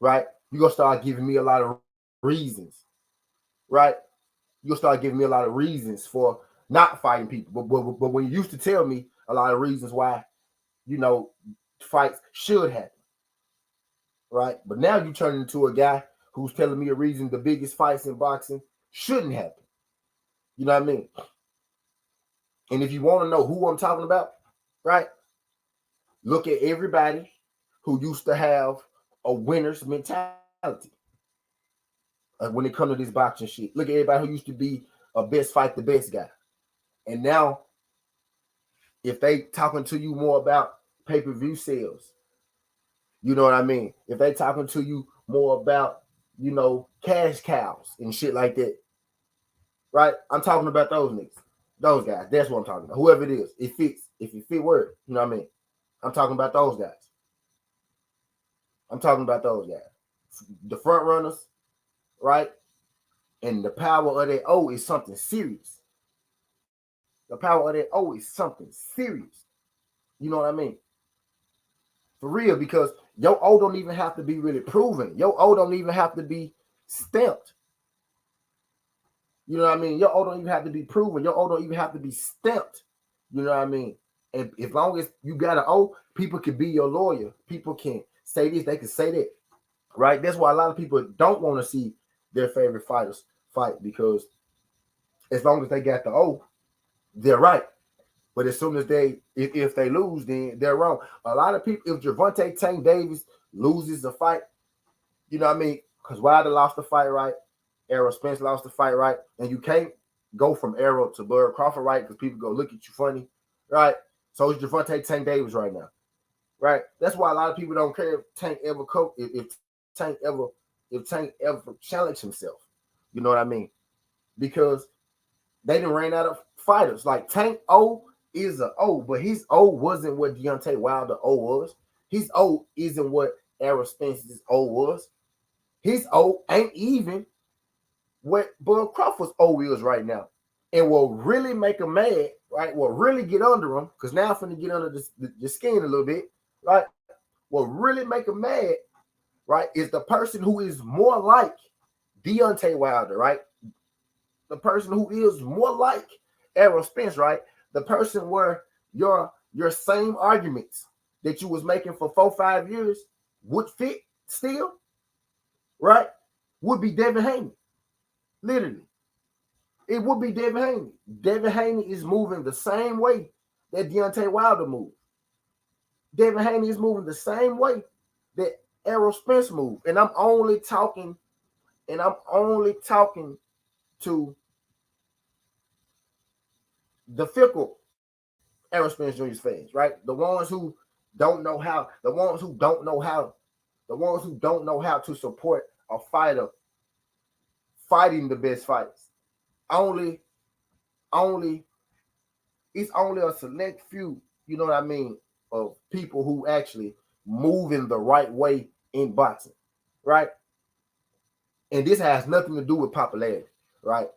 right? You're gonna start giving me a lot of reasons, right? You'll start giving me a lot of reasons for not fighting people. But when you used to tell me a lot of reasons why, you know, fights should happen, right? But now you turn into a guy who's telling me a reason the biggest fights in boxing shouldn't happen. You know what I mean? And if you want to know who I'm talking about, right? Look at everybody who used to have a winner's mentality when it comes to this boxing shit. Look at everybody who used to be a best fight the best guy. And now, if they talking to you more about pay-per-view sales, you know what I mean? If they talking to you more about, you know, cash cows and shit like that, right? I'm talking about those niggas, those guys. That's what I'm talking about. Whoever it is, it fits. If it fit word, you know what I mean? I'm talking about those guys. I'm talking about those guys. The front runners, right? And the power of that O is something serious. The power of that O is something serious. You know what I mean? For real, because your O don't even have to be really proven. Your O don't even have to be stamped. You know what I mean? Your O don't even have to be proven. Your O don't even have to be stamped. You know what I mean? And as long as you got an O, people can be your lawyer. People can say this, they can say that. Right? That's why a lot of people don't want to see their favorite fighters fight, because as long as they got the O, they're right. But as soon as if they lose, then they're wrong. A lot of people, if Gervonta Tank Davis loses the fight, you know what I mean? Because Wilder lost the fight, right? Errol Spence lost the fight, right? And you can't go from Errol to Bud Crawford, right? Because people go look at you funny, right? So it's Gervonta Tank Davis right now, right? That's why a lot of people don't care if Tank ever if Tank ever challenge himself. You know what I mean? Because they didn't ran out of fighters. Like Tank O is a O, but his O wasn't what Deontay Wilder O was. His O isn't what Errol Spence's O was. His O ain't even what Bud Crawford's O is right now. And will really make him mad, right? Will really get under him, because now I'm finna get under the skin a little bit, right? Will really make him mad, right? Is the person who is more like Deontay Wilder, right? The person who is more like Errol Spence, right? The person where your same arguments that you was making for 4-5 years would fit still, right? Would be Devin Haney. Literally. It would be Devin Haney. Devin Haney is moving the same way that Deontay Wilder moved. Devin Haney is moving the same way that Errol Spence moved. And I'm only talking to the fickle Errol Spence Jr.'s fans, right? The ones who don't know how to support a fighter fighting the best fights. It's only a select few, you know what I mean, of people who actually move in the right way in boxing, right? And this has nothing to do with popularity, right?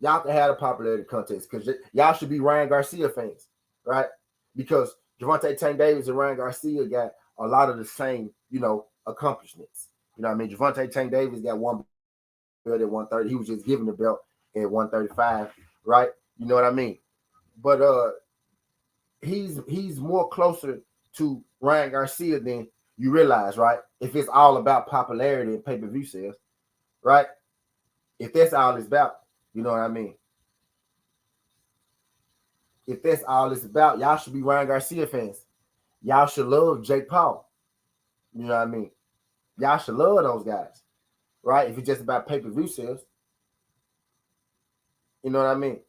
Y'all can have a popularity contest, because y'all should be Ryan Garcia fans, right? Because Gervonta Tank Davis and Ryan Garcia got a lot of the same, accomplishments. You know what I mean? Gervonta Tank Davis got one belt at 130. He was just given the belt at 135, right? You know what I mean? But he's more closer to Ryan Garcia than you realize, right? If it's all about popularity and pay-per-view sales, right? If that's all it's about, you know what I mean? If that's all it's about, y'all should be Ryan Garcia fans. Y'all should love Jake Paul. You know what I mean? Y'all should love those guys, right? If it's just about pay-per-view sales. You know what I mean?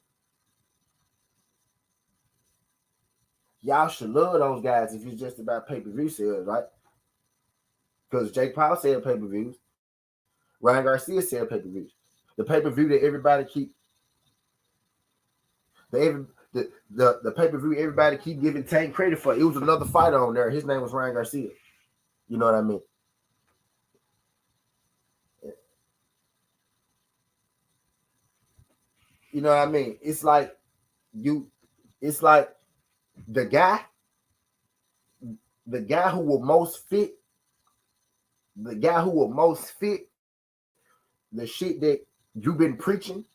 Y'all should love those guys if it's just about pay-per-view sales, right? Because Jake Paul said pay-per-views. Ryan Garcia said pay-per-views. The pay-per-view that everybody the pay-per-view everybody keep giving Tank credit for. It was another fighter on there. His name was Ryan Garcia. You know what I mean? You know what I mean? It's like the guy who will most fit the shit that you've been preaching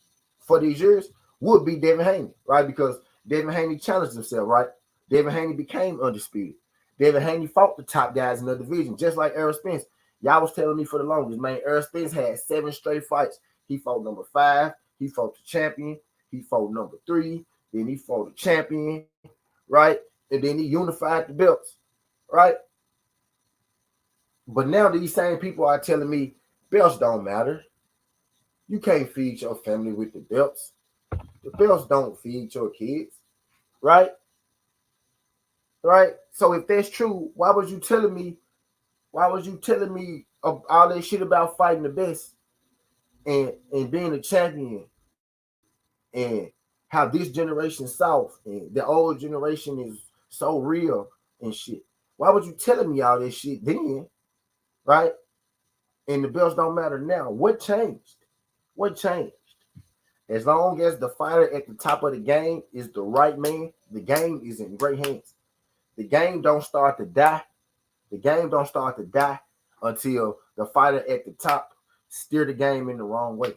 for these years would be Devin Haney, right? Because Devin Haney challenged himself, right? Devin Haney became undisputed. Devin Haney fought the top guys in the division, just like Errol Spence. Y'all was telling me for the longest, man, Errol Spence had 7 straight fights. He fought number 5. He fought the champion. He fought number 3. Then he fought the champion, right? And then he unified the belts, right? But now these same people are telling me belts don't matter. You can't feed your family with the belts. The belts don't feed your kids, right? Right? So if that's true, why was you telling me all that shit about fighting the best and being a champion and how this generation South and the old generation is so real and shit? Why was you telling me all this shit then, right? And the belts don't matter now. What changed? What changed? As long as the fighter at the top of the game is the right man, the game is in great hands. The game don't start to die. The game don't start to die until the fighter at the top steer the game in the wrong way.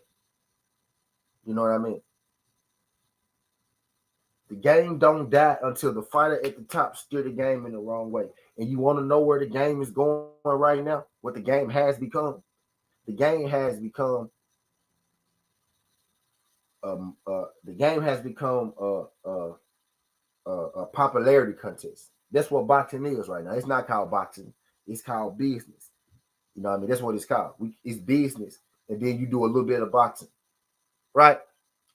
You know what I mean? The game don't die until the fighter at the top steer the game in the wrong way. And you want to know where the game is going right now? What the game has become? The game has become the game has become a popularity contest. That's what boxing is right now. It's not called boxing. It's called business. You know what I mean? That's what it's called. It's business, and then you do a little bit of boxing, right?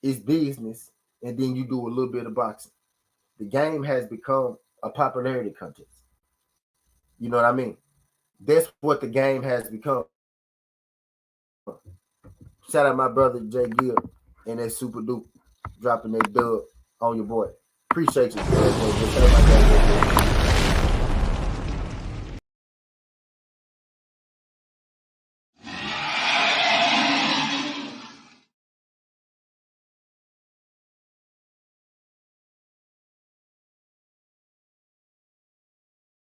It's business, and then you do a little bit of boxing. The game has become a popularity contest. You know what I mean? That's what the game has become. Shout out my brother Jay Gill and that Super Dupe dropping that dub on your boy. Appreciate you,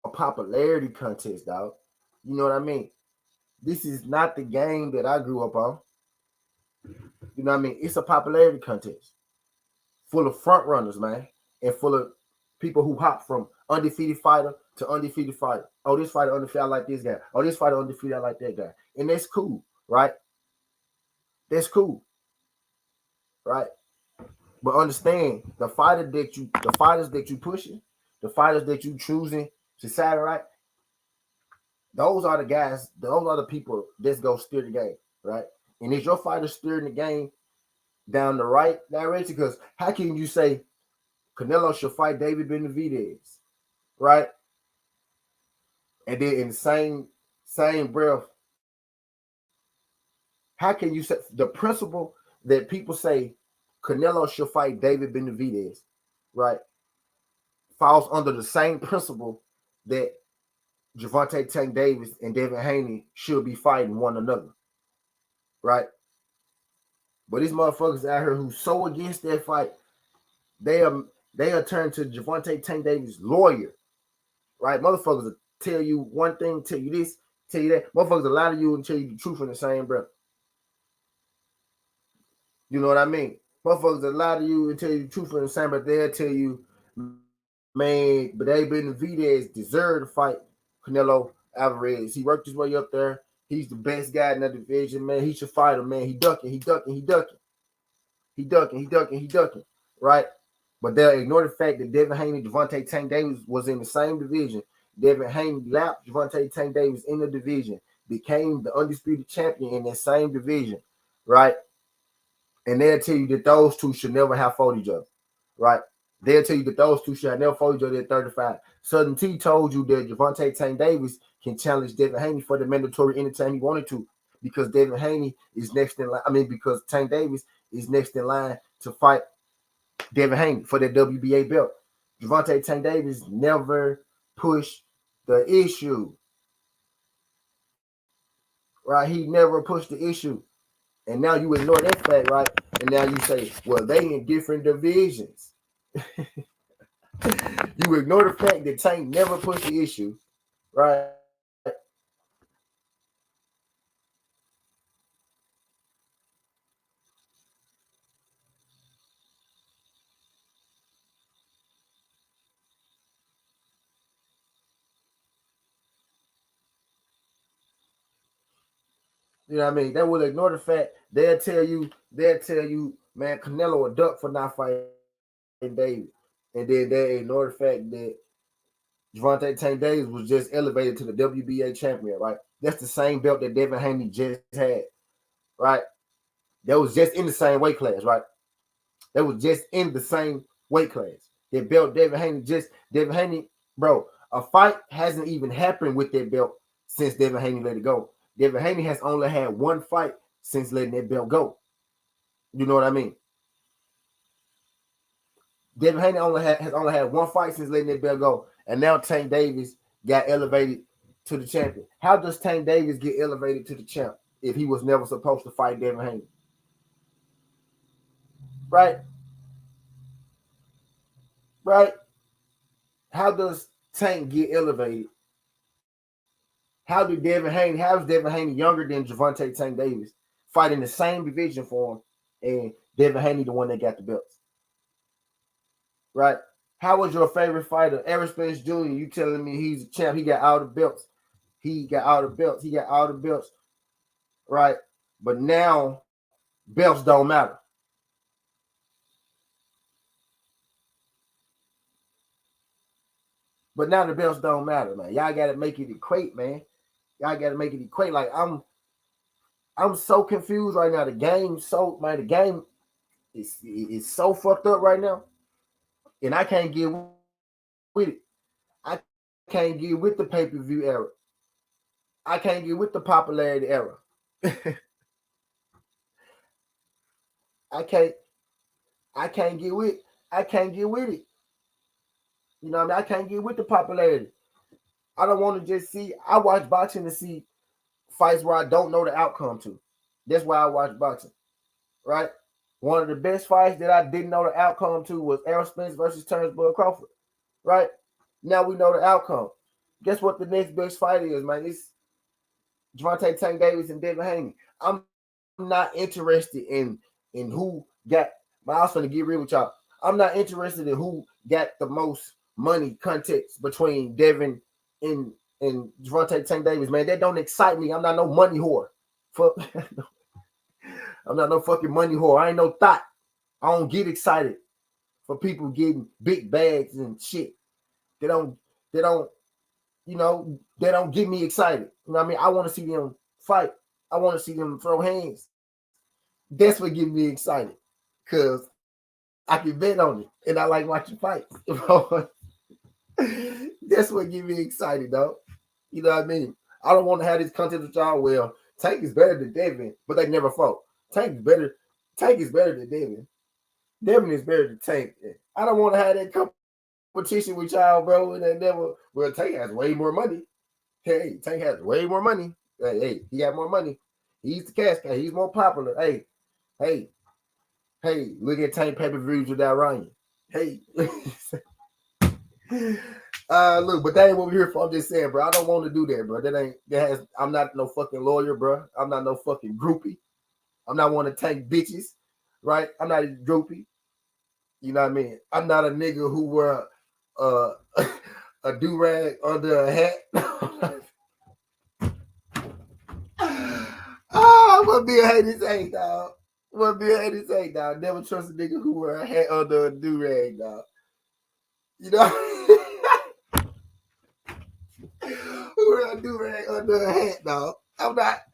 a popularity contest, dog. You know what I mean? This is not the game that I grew up on. You know what I mean? It's a popularity contest full of front runners, man, and full of people who hop from undefeated fighter to undefeated fighter. Oh, this fighter undefeated, I like this guy. Oh, this fighter undefeated, I like that guy. And that's cool, right? That's cool, right? But understand the fighters that you pushing, the fighters that you choosing to side, right? Those are the guys, those are the people that's gonna steer the game, right? And is your fighter steering the game down the right direction? Because how can you say Canelo should fight David Benavidez, right? And then in the same breath, how can you say the principle that people say Canelo should fight David Benavidez, right? Falls under the same principle that Gervonta Tank Davis and Devin Haney should be fighting one another, right? But these motherfuckers out here who so against that fight, they are turned to Gervonta Tank Davis' lawyer, right? Motherfuckers will tell you one thing, tell you this, tell you that. Motherfuckers will lie to you and tell you the truth in the same breath. You know what I mean? Motherfuckers will lie to you and tell you the truth in the same breath. They'll tell you, man, but they Benavidez deserved to fight Canelo Alvarez. He worked his way up there. He's the best guy in the division, man. He should fight him, man. He ducking, he ducking, he ducking. He ducking, he ducking, he ducking, right? But they'll ignore the fact that Devin Haney, Gervonta Tank Davis was in the same division. Devin Haney lapped Gervonta Tank Davis in the division, became the undisputed champion in that same division, right? And they'll tell you that those two should never have fought each other, right? They'll tell you that those two should have never fought each other at 35. Southern T told you that Gervonta Tank Davis can challenge Devin Haney for the mandatory anytime he wanted to, because Devin Haney is next in line. I mean, because Tank Davis is next in line to fight Devin Haney for the WBA belt. Gervonta Tank Davis never pushed the issue, right? He never pushed the issue. And now you ignore that fact, right? And now you say, well, they in different divisions. You ignore the fact that Tank never pushed the issue, right? You know what I mean? They will ignore the fact they'll tell you, man, Canelo a duck for not fighting David. And then they ignore the fact that Gervonta Tank Davis was just elevated to the WBA champion, right? That's the same belt that Devin Haney just had, right? That was just in the same weight class, right? That was just in the same weight class. That belt Devin Haney, bro, a fight hasn't even happened with that belt since Devin Haney let it go. Devin Haney has only had one fight since letting that belt go. You know what I mean? Devin Haney has only had one fight since letting that belt go, and now Tank Davis got elevated to the champion. How does Tank Davis get elevated to the champ if he was never supposed to fight Devin Haney? right? Right? How does Tank get elevated? How is Devin Haney younger than Javante Tank Davis, fighting the same division for him, and Devin Haney the one that got the belts? Right? How was your favorite fighter, Eric Spence Jr.? You telling me he's a champ? He got all the belts. He got all the belts. He got all the belts. Right? But now belts don't matter. But now the belts don't matter, man. Y'all got to make it equate, man. Y'all got to make it equate. Like I'm so confused right now. The game is so fucked up right now, and I can't get with it. I can't get with the pay per view era. I can't get with the popularity era. I can't. I can't get with. I can't get with it. You know what I mean? I can't get with the popularity. I don't want to just see. I watch boxing to see fights where I don't know the outcome to. That's why I watch boxing. Right? One of the best fights that I didn't know the outcome to was Errol Spence versus Terrence Bud Crawford. Right? Now we know the outcome. Guess what the next best fight is, man? It's Javante Tank Davis and Devin Haney. I'm not interested in who got. But I was going to get real with y'all. I'm not interested in who got the most money context between Devin and Javante Tank Davis. Man, that don't excite me. I'm not no money whore. Fuck. I'm not no fucking money whore. I ain't no thought. I don't get excited for people getting big bags and shit. They don't, you know, they don't get me excited. You know what I mean? I want to see them fight. I want to see them throw hands. That's what gets me excited. Because I can bet on it. And I like watching fights. That's what gets me excited, though. You know what I mean? I don't want to have this content with y'all. Well, Tank is better than Devin, but they never fought. Tank is better than Devin. Devin is better than Tank. I don't want to have that competition with y'all, bro. And they never. Well, Tank has way more money. Hey, Tank has way more money. Hey, he got more money. He's the cash guy. He's more popular. Hey. Look at Tank pay-per-views without Ryan. Hey. Look, but that ain't what we're here for. I'm just saying, bro. I don't want to do that, bro. I'm not no fucking lawyer, bro. I'm not no fucking groupie. I'm not one to take bitches, right? I'm not a groupie. You know what I mean? I'm not a nigga who wear a do-rag under a hat. I'm gonna be a hater say, dog. Never trust a nigga who wear a hat under a do-rag, dog. You know? Who wear a do-rag under a hat, dog? I'm not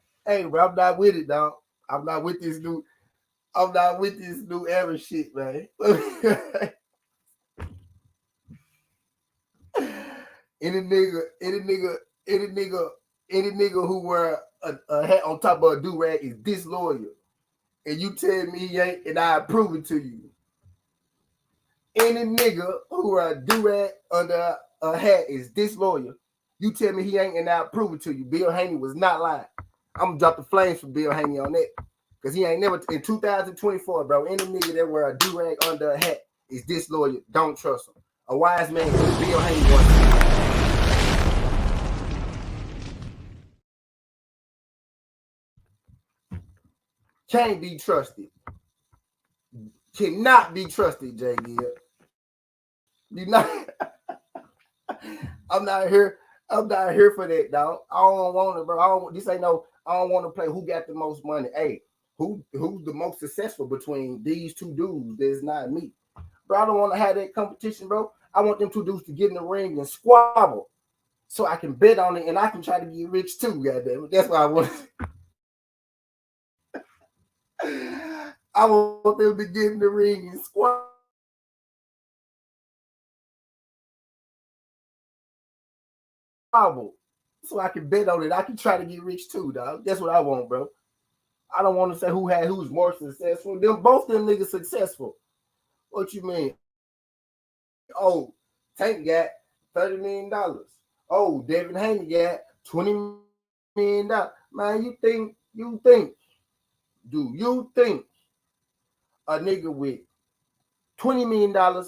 with it, dog. I'm not with this new era shit, man. Any nigga who wear a hat on top of a do-rag is disloyal. And you tell me he ain't, and I prove it to you. Any nigga who wear a do-rag under a hat is disloyal. You tell me he ain't, and I prove it to you. Bill Haney was not lying. I'm gonna drop the flames for Bill Haney on that. Because he ain't never, in 2024, bro, any nigga that wear a do-rag under a hat is disloyal. Don't trust him. A wise man was Bill Haney once. Can't be trusted. Cannot be trusted, J. Gill. You not. I'm not here for that, dog. I don't want it, bro. I don't want to play who got the most money. Hey, who's the most successful between these two dudes? That's not me. Bro, I don't want to have that competition, bro. I want them two dudes to get in the ring and squabble so I can bet on it and I can try to get rich too, goddamn it. That's what I want. I want them to get in the ring and squabble. So I can bet on it. I can try to get rich too, dog. That's what I want, bro. I don't want to say who's more successful. Both them niggas successful. What you mean? Oh, Tank got $30 million. Oh, Devin Haney got $20 million. Man, do you think a nigga with $20 million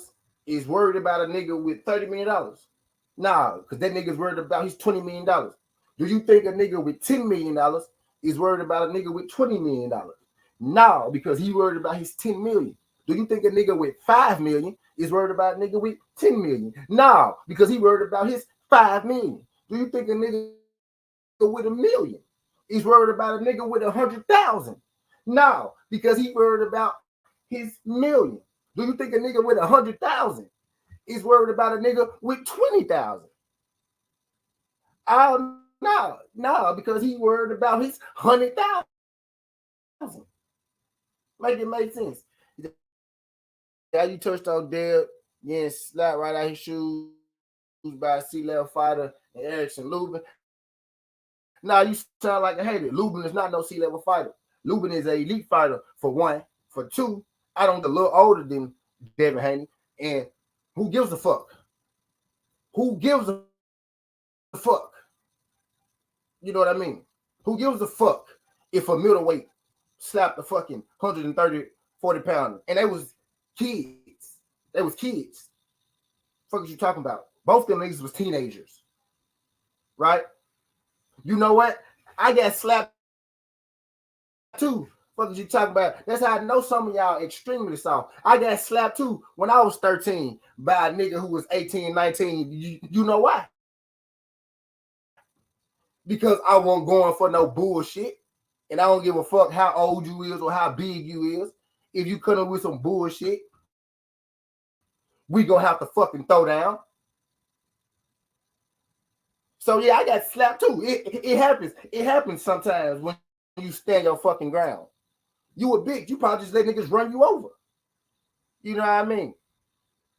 is worried about a nigga with $30 million? Nah, because that nigga's worried about his $20 million. Do you think a nigga with $10 million is worried about a nigga with $20 million? No, because he worried about his 10 million. Do you think a nigga with 5 million is worried about a nigga with 10 million? No, because he worried about his 5 million. Do you think a nigga with $1 million is worried about a nigga with 100,000? No, because he worried about his million. Do you think a nigga with 100,000 is worried about a nigga with 20,000? Oh no, because he worried about his 100,000. Make it make sense. Yeah, you touched on Deb getting slapped right out his shoes by a C-level fighter and Erickson Lubin. Now you sound like a hater. Lubin is not no C-level fighter. Lubin is an elite fighter, for one. For two, I don't a little older than Devin Haney. And who gives a fuck? Who gives a fuck? You know what I mean? Who gives a fuck if a middleweight slapped a fucking 130, 40 pounder? And they was kids. They was kids. Fuck is you talking about? Both them niggas was teenagers. Right? You know what? I got slapped too. Fuck is you talking about? That's how I know some of y'all extremely soft. I got slapped too when I was 13 by a nigga who was 18, 19. You know why? Because I wasn't going for no bullshit. And I don't give a fuck how old you is or how big you is. If you come up with some bullshit, we gonna have to fucking throw down. So yeah, I got slapped too. It happens. It happens sometimes when you stand your fucking ground. You a bitch. You probably just let niggas run you over. You know what I mean?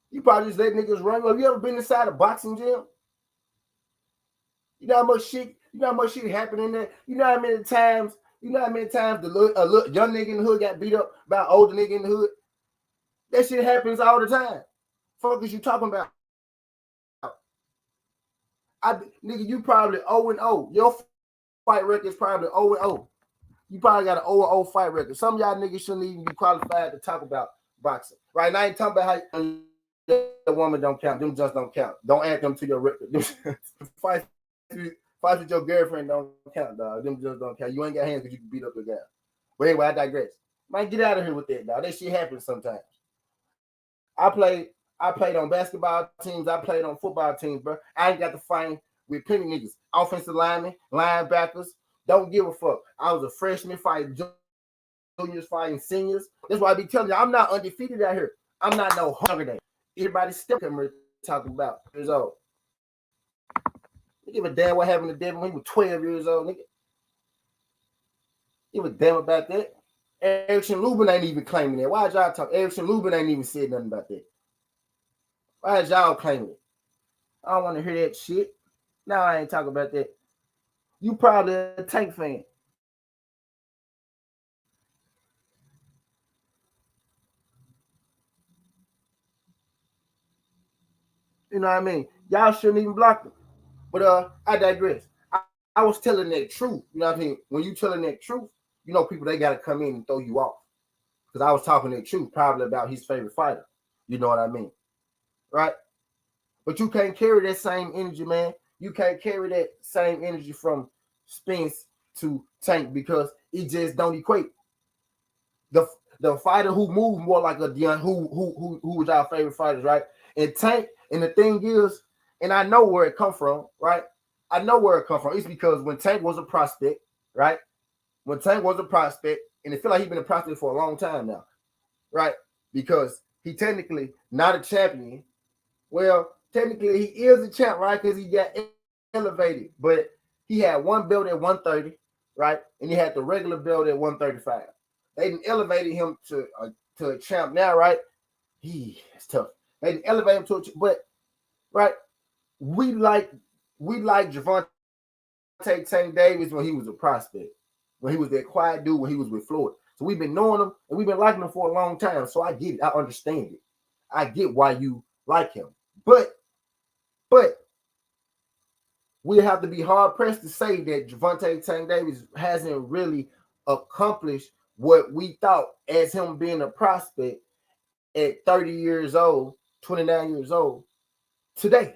You probably just let niggas run you over. You ever been inside a boxing gym? You know how much shit happened in there? You know how many times the little young nigga in the hood got beat up by an older nigga in the hood? That shit happens all the time. Fuck is you talking about? Nigga, you probably 0-0. Your fight record is probably 0-0. You probably got an 0-0 fight record. Some of y'all niggas shouldn't even be qualified to talk about boxing. Right now, I ain't talking about how the woman don't count. Them just don't count. Don't add them to your record. Fight with your girlfriend don't count, dog. Them just don't count. You ain't got hands because you can beat up your guy. But anyway, I digress. Man, get out of here with that, dog. That shit happens sometimes. I played on basketball teams. I played on football teams, bro. I ain't got to fight with plenty niggas. Offensive linemen, linebackers. Don't give a fuck. I was a freshman fighting juniors, fighting seniors. That's why I be telling you, I'm not undefeated out here. I'm not no Hunger Day. Everybody still talking about years old. You give a damn what happened to Devin when he was 12 years old, nigga. Give a damn about that. Erickson Lubin ain't even claiming that. Why y'all talk? Erickson Lubin ain't even said nothing about that. Why is y'all claiming it? I don't want to hear that shit. No, I ain't talking about that. You probably a Tank fan. You know what I mean? Y'all shouldn't even block them. But I digress. I was telling that truth. You know what I mean? When you telling that truth, you know people, they got to come in and throw you off. Because I was talking that truth probably about his favorite fighter. You know what I mean? Right? But you can't carry that same energy, man. You can't carry that same energy from Spence to Tank because it just don't equate. The fighter who moved more like a Dion, who was our favorite fighters, right? And Tank, and the thing is, and I know where it come from, right? I know where it come from. It's because when Tank was a prospect, right? When Tank was a prospect, and it feel like he's been a prospect for a long time now, right? Because he technically not a champion. Well, technically he is a champ, right? Because he got elevated, but he had one belt at 130, right? And he had the regular belt at 135. They elevated him to a champ now, right? It's tough. They elevate him to a champ, but right, we like Gervonta Tank Davis when he was a prospect, when he was that quiet dude, when he was with Floyd. So we've been knowing him and we've been liking him for a long time. So I get it. I understand it. I get why you like him. But we have to be hard pressed to say that Gervonta Tank Davis hasn't really accomplished what we thought as him being a prospect at 30 years old, 29 years old today.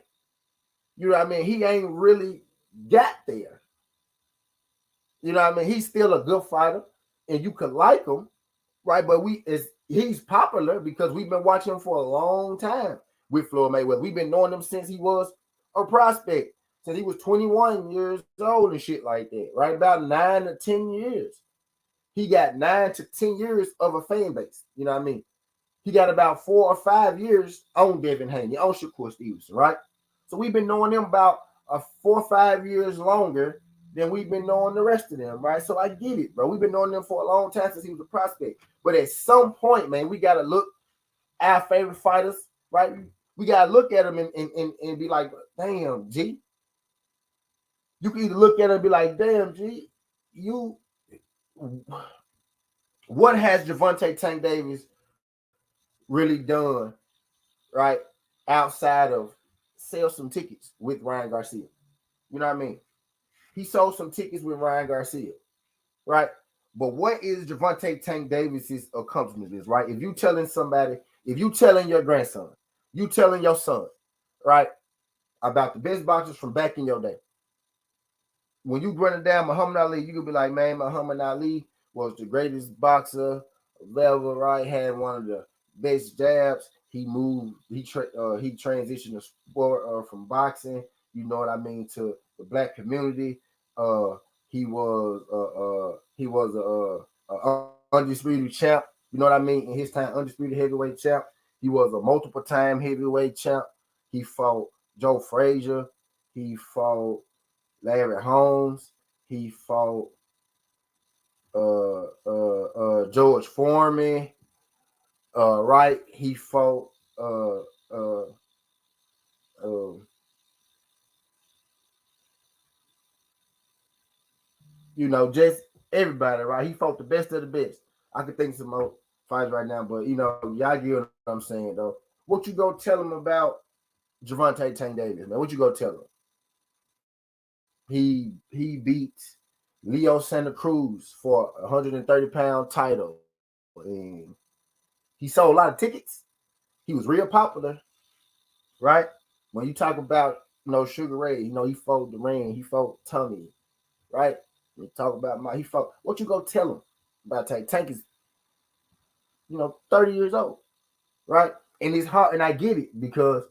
You know what I mean? He ain't really got there. You know what I mean? He's still a good fighter, and you could like him, right? But he's popular because we've been watching him for a long time with Floyd Mayweather. We've been knowing him since he was a prospect, since he was 21 years old and shit like that, right? About 9 to 10 years. He got 9 to 10 years of a fan base. You know what I mean? He got about 4 or 5 years on Devin Haney, on Shakur Stevenson, right? So we've been knowing him about 4 or 5 years longer than we've been knowing the rest of them, right? So I get it, bro. We've been knowing them for a long time since he was a prospect. But at some point, man, we got to look at our favorite fighters, right? We got to look at them and be like, damn, G. You can either look at them and be like, damn, G, what has Gervonta Tank Davis really done, right, outside of sell some tickets with Ryan Garcia? You know what I mean? He sold some tickets with Ryan Garcia, right? But what is Gervonta Tank Davis's accomplishments, right? If you telling somebody, if you telling your grandson, you telling your son, right, about the best boxers from back in your day, when you running down Muhammad Ali, you could be like, man, Muhammad Ali was the greatest boxer ever, right? Had one of the best jabs. He moved, he transitioned the sport from boxing, you know what I mean, to the black community. He was a undisputed champ, you know what I mean, in his time, undisputed heavyweight champ. He was a multiple time heavyweight champ. He fought Joe Frazier. He fought Larry Holmes. He fought George Foreman. Right? He fought you know, just everybody, right? He fought the best of the best. I could think some more fights right now, but you know, y'all get what I'm saying though. What you go tell him about Gervonta Tank Davis, man? What you go tell him? He beat Leo Santa Cruz for a 130-pound title, and he sold a lot of tickets. He was real popular, right? When you talk about, you know, Sugar Ray, you know, he fought Duran, he fought Tommy, right? You talk about he fought. What you go tell him about Tank? Tank is, you know, 30 years old, right? And it's hard, and I get it because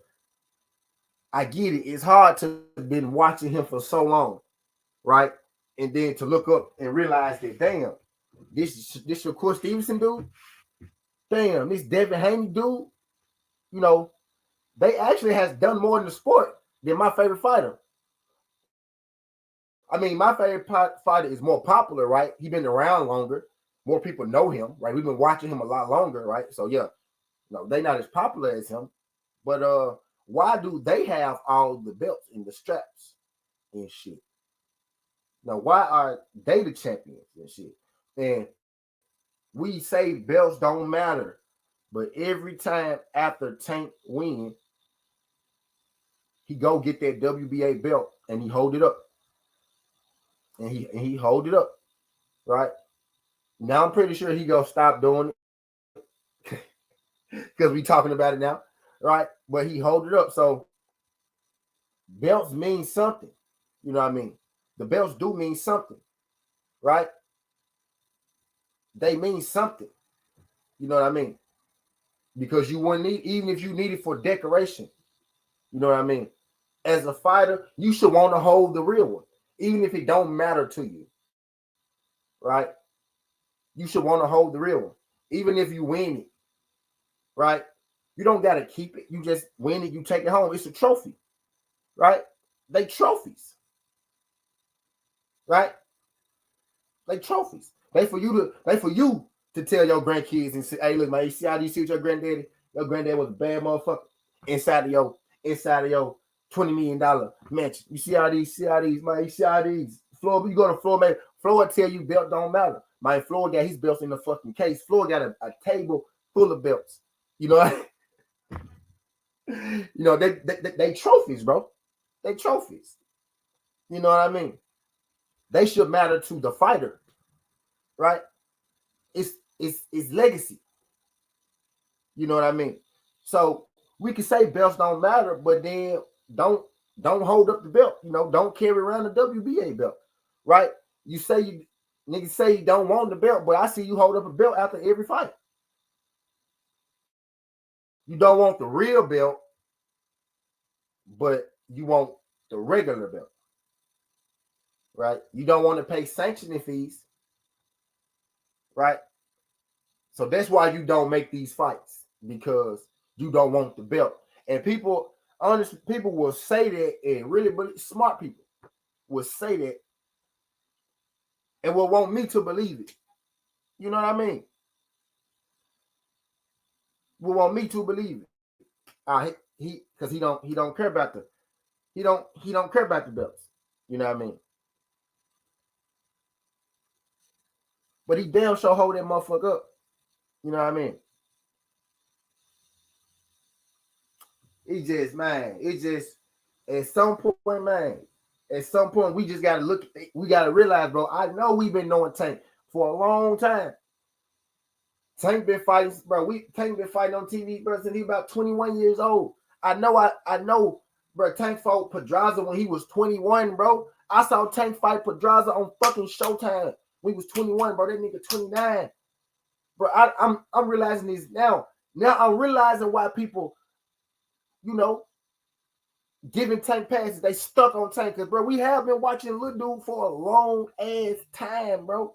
I get it. It's hard to been watching him for so long, right? And then to look up and realize that, damn, this Shakur Stevenson dude, damn, this Devin Haney dude, you know, they actually has done more in the sport than my favorite fighter. I mean, my favorite fighter is more popular, right? He's been around longer. More people know him, right? We've been watching him a lot longer, right? So yeah, no, they not as popular as him. But why do they have all the belts and the straps and shit? Now, why are they the champions and shit? And we say belts don't matter, but every time after Tank win, he go get that WBA belt and he hold it up. And he hold it up, right? Now I'm pretty sure he gonna stop doing it because we talking about it now, right? But he hold it up. So belts mean something. You know what I mean? The belts do mean something, right? They mean something. You know what I mean? Because you wouldn't need, even if you need it for decoration. You know what I mean? As a fighter, you should want to hold the real one, even if it don't matter to you, right? You should want to hold the real one, even if you win it, right? You don't got to keep it. You just win it. You take it home. It's a trophy, right? They trophies, right? They trophies. They for you to tell your grandkids and say, hey, look, man, you see how you see with your granddaddy? Your granddad was a bad motherfucker inside of your $20 million mansion. You see how these, man, you see how these. Floyd, you go to Floyd, man. Floyd tell you belt don't matter. My Floyd got his belts in the fucking case. Floyd got a table full of belts. You know, you know, they trophies, bro. They trophies. You know what I mean? They should matter to the fighter, right? it's legacy. You know what I mean? So we can say belts don't matter, but then don't don't hold up the belt. You know, don't carry around the WBA belt, right? You say you niggas say you don't want the belt, but I see you hold up a belt after every fight. You don't want the real belt, but you want the regular belt, right? You don't want to pay sanctioning fees, right? So that's why you don't make these fights because you don't want the belt. And people, honestly, people will say that, and really, but smart people will say that and will want me to believe it. You know what I mean? Will want me to believe it. He because he don't care about the he don't care about the belts. You know what I mean? But he damn sure hold that motherfucker up. You know what I mean? It's just at some point, man, at some point we just gotta look, we gotta realize, bro. I know we've been knowing Tank for a long time. Tank been fighting, bro. Tank been fighting on TV, bro, since he about 21 years old. I know, bro. Tank fought Pedraza when he was 21, bro. I saw Tank fight Pedraza on fucking Showtime when he was 21, bro. That nigga 29, bro. I'm realizing this now. Now I'm realizing why people, you know, giving Tank passes. They stuck on Tank, cause bro, we have been watching Little Dude for a long ass time, bro.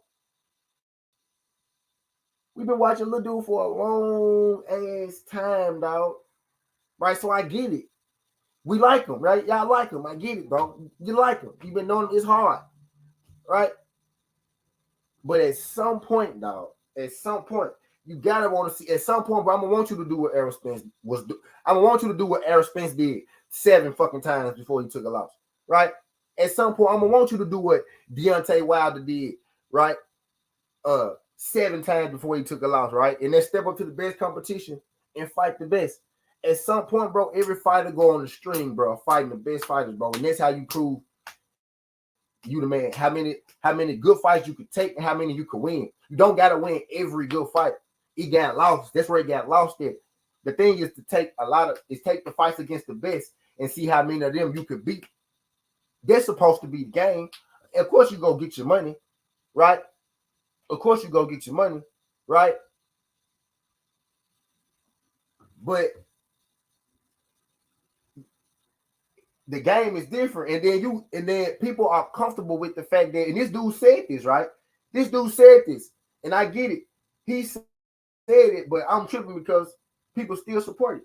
We've been watching Little Dude for a long ass time, dog. Right? So I get it. We like him, right? Y'all like him. I get it, bro. You like him. You've been knowing it's hard, right? But at some point, dog, at some point, you gotta want to see. At some point, bro, I'm gonna want you to do what Errol Spence was. I'm gonna want you to do what Errol Spence did 7 fucking times before he took a loss, right? At some point, I'm gonna want you to do what Deontay Wilder did, right? 7 times before he took a loss, right? And then step up to the best competition and fight the best. At some point, bro, every fighter go on the string, bro, fighting the best fighters, bro. And that's how you prove you the man. How many good fights you could take and how many you could win. You don't gotta win every good fight. He got lost. That's where he got lost at. The thing is to take take the fights against the best and see how many of them you could beat. That's supposed to be the game. Of course, you go get your money, right? Of course, you go get your money, right? But the game is different, and then people are comfortable with the fact that, and this dude said this, right? This dude said this, and I get it. He said it, but I'm tripping because people still support it.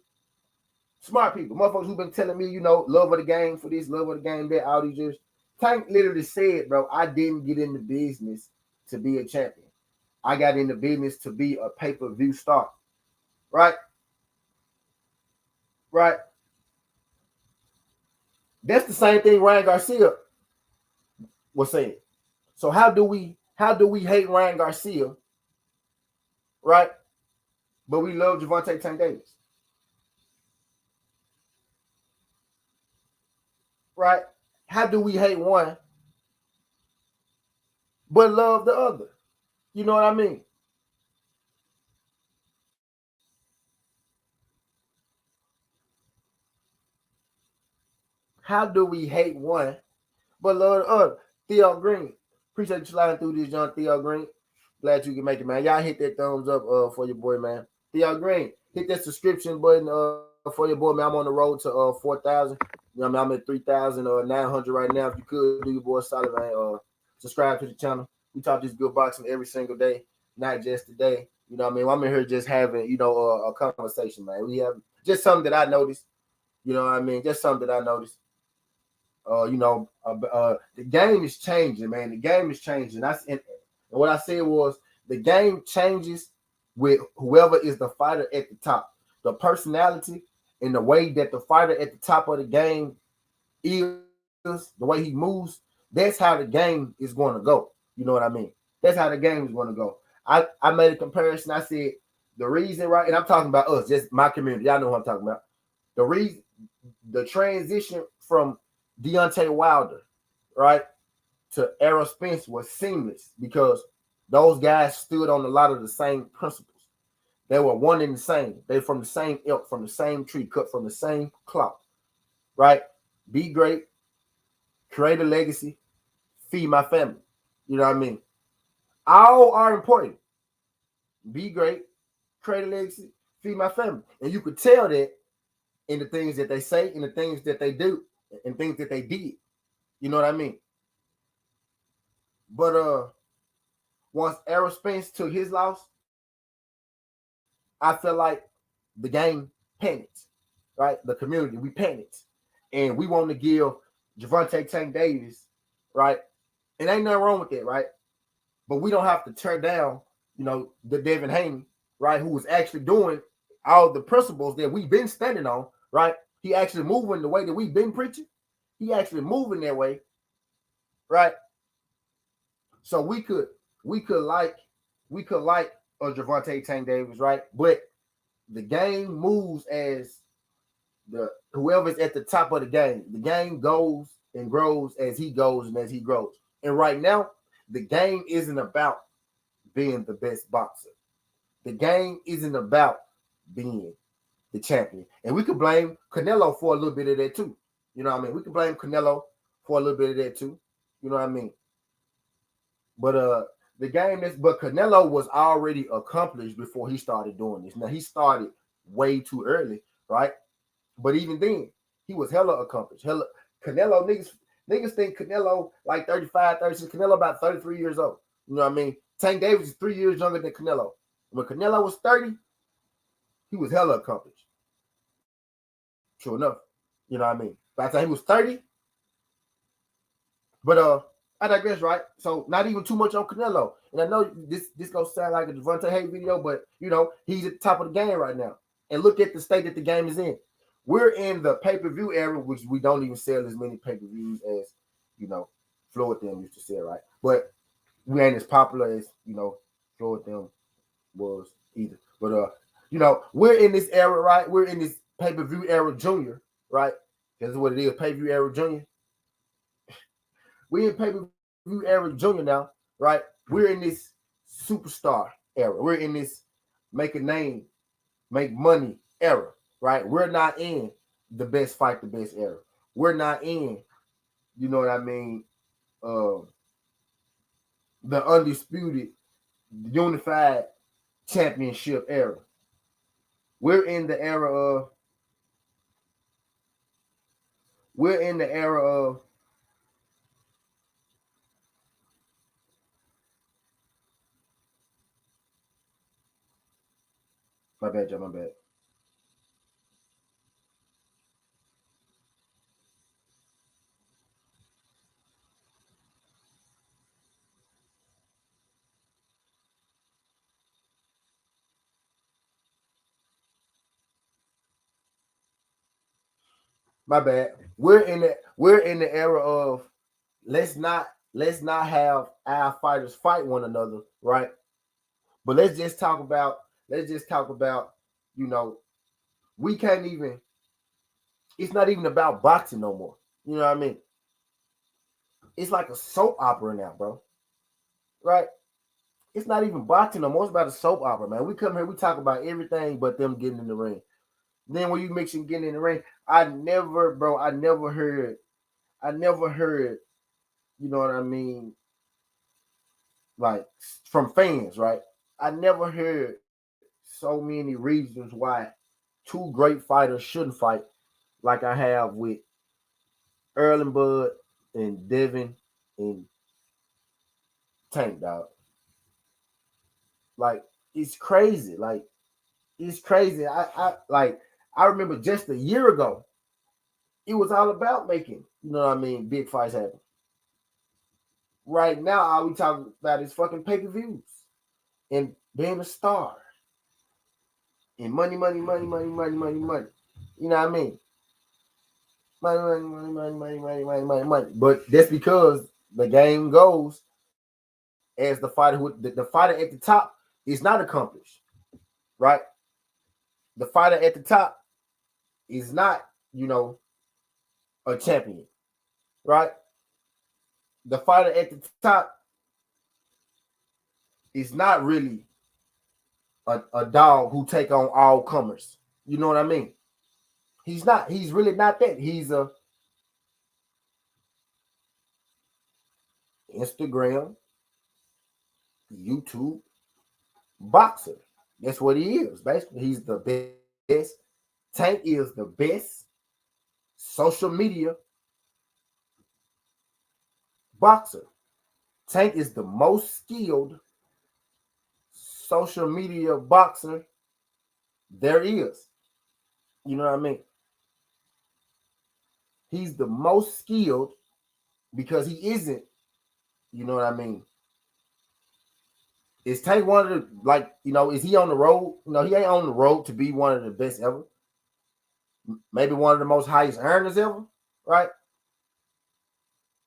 Smart people, motherfuckers who've been telling me, you know, love of the game for this, love of the game that, all these years. Tank literally said, bro, I didn't get in the business to be a champion. I got in the business to be a pay-per-view star. Right? Right? That's the same thing Ryan Garcia was saying. So how do we hate Ryan Garcia, right? But we love Gervonta Tank Davis. Right? How do we hate one but love the other? You know what I mean? How do we hate one but love the other? Theo Green. Appreciate you sliding through this, John Theo Green. Glad you can make it, man. Y'all hit that thumbs up for your boy, man. Theo Green. Hit that subscription button for your boy, man. I'm on the road to 4,000. You know what I mean? I'm at 3,900 right now. If you could do your boy solid, man. Subscribe to the channel. We talk this good boxing every single day, not just today. You know what I mean? I'm in here just having, you know, a conversation, man. We have just something that I noticed. You know what I mean? Just something that I noticed. The game is changing, man. The game is changing. And what I said was the game changes with whoever is the fighter at the top. The personality and the way that the fighter at the top of the game is, the way he moves, that's how the game is going to go. You know what I mean? That's how the game is going to go. I made a comparison. I said the reason, right? And I'm talking about us, just my community. Y'all know what I'm talking about. The transition from Deontay Wilder, right, to Errol Spence was seamless because Those guys stood on a lot of the same principles. They were one and the same. They from the same ilk, from the same tree, cut from the same cloth, right? Be great, create a legacy, feed my family. You know what I mean? All are important. Be great, create a legacy, feed my family. And you could tell that in the things that they say, in the things that they do, and things that they did. You know what I mean? But once Errol Spence took his loss, I feel like the game panicked, right? The community, we panicked. And we want to give Javante Tank Davis, right? And ain't nothing wrong with that, right? But we don't have to tear down, the Devin Haney, right? Who was actually doing all the principles that we've been standing on, right? He actually moving the way that we've been preaching. He actually moving that way, right? So we could like a Javante Tank Davis, right? But the game moves as the whoever's at the top of the game. The game goes and grows as he goes and as he grows. And right now, the game isn't about being the best boxer. The game isn't about being the champion. And we could blame Canelo for a little bit of that too. You know what I mean? We could blame Canelo for a little bit of that too. You know what I mean? But but Canelo was already accomplished before he started doing this. Now he started way too early, right? But even then, he was hella accomplished. Canelo, niggas think Canelo like 35, 36. Canelo about 33 years old. You know what I mean? Tank Davis is 3 years younger than Canelo. When Canelo was 30, he was hella accomplished. True enough. You know what I mean? By the time he was 30. But I digress, right? So not even too much on Canelo. And I know this gonna sound like a Devontae Hay video, but he's at the top of the game right now. And look at the state that the game is in. We're in the pay-per-view era, which we don't even sell as many pay-per-views as, Floyd them used to sell, right? But we ain't as popular as, Floyd them was either. But we're in this era, right? We're in this pay-per-view era junior, right? That's what it is, pay-per-view era junior. We're in pay-per-view era junior now, right? We're in this superstar era. We're in this make a name, make money era, right? We're not in the best fight, the best era. We're not in, you know what I mean, the undisputed, unified championship era. We're in the era of my bad, Joe, my bad. My bad. We're in the era of let's not have our fighters fight one another, right? But let's just talk about we can't even. It's not even about boxing no more. You know what I mean? It's like a soap opera now, bro. Right? It's not even boxing no more. It's about a soap opera, man. We come here, we talk about everything but them getting in the ring. Then when you mention getting in the ring, I never heard, you know what I mean, like from fans, right? I never heard so many reasons why two great fighters shouldn't fight like I have with Earl and Bud and Devin and Tank, dog. Like it's crazy. Like it's crazy. I remember just a year ago, it was all about making, you know what I mean, big fights happen. Right now, all we talking about is fucking pay-per-views and being a star. And money, money, money, money, money, money, money. You know what I mean? Money, money, money, money, money, money, money, money, money. But that's because the game goes as the fighter the fighter at the top is not accomplished, right? The fighter at the top is not, a champion, right? The fighter at the top is not really a dog who take on all comers. You know what I mean? He's not. He's really not that. He's a Instagram, YouTube boxer. That's what he is. Basically, he's the best. Tank is the best social media boxer. Tank is the most skilled social media boxer there is. You know what I mean? He's the most skilled because he isn't. You know what I mean? Is Tank one of the, like, is he on the road? He ain't on the road to be one of the best ever. Maybe one of the most highest earners ever, right?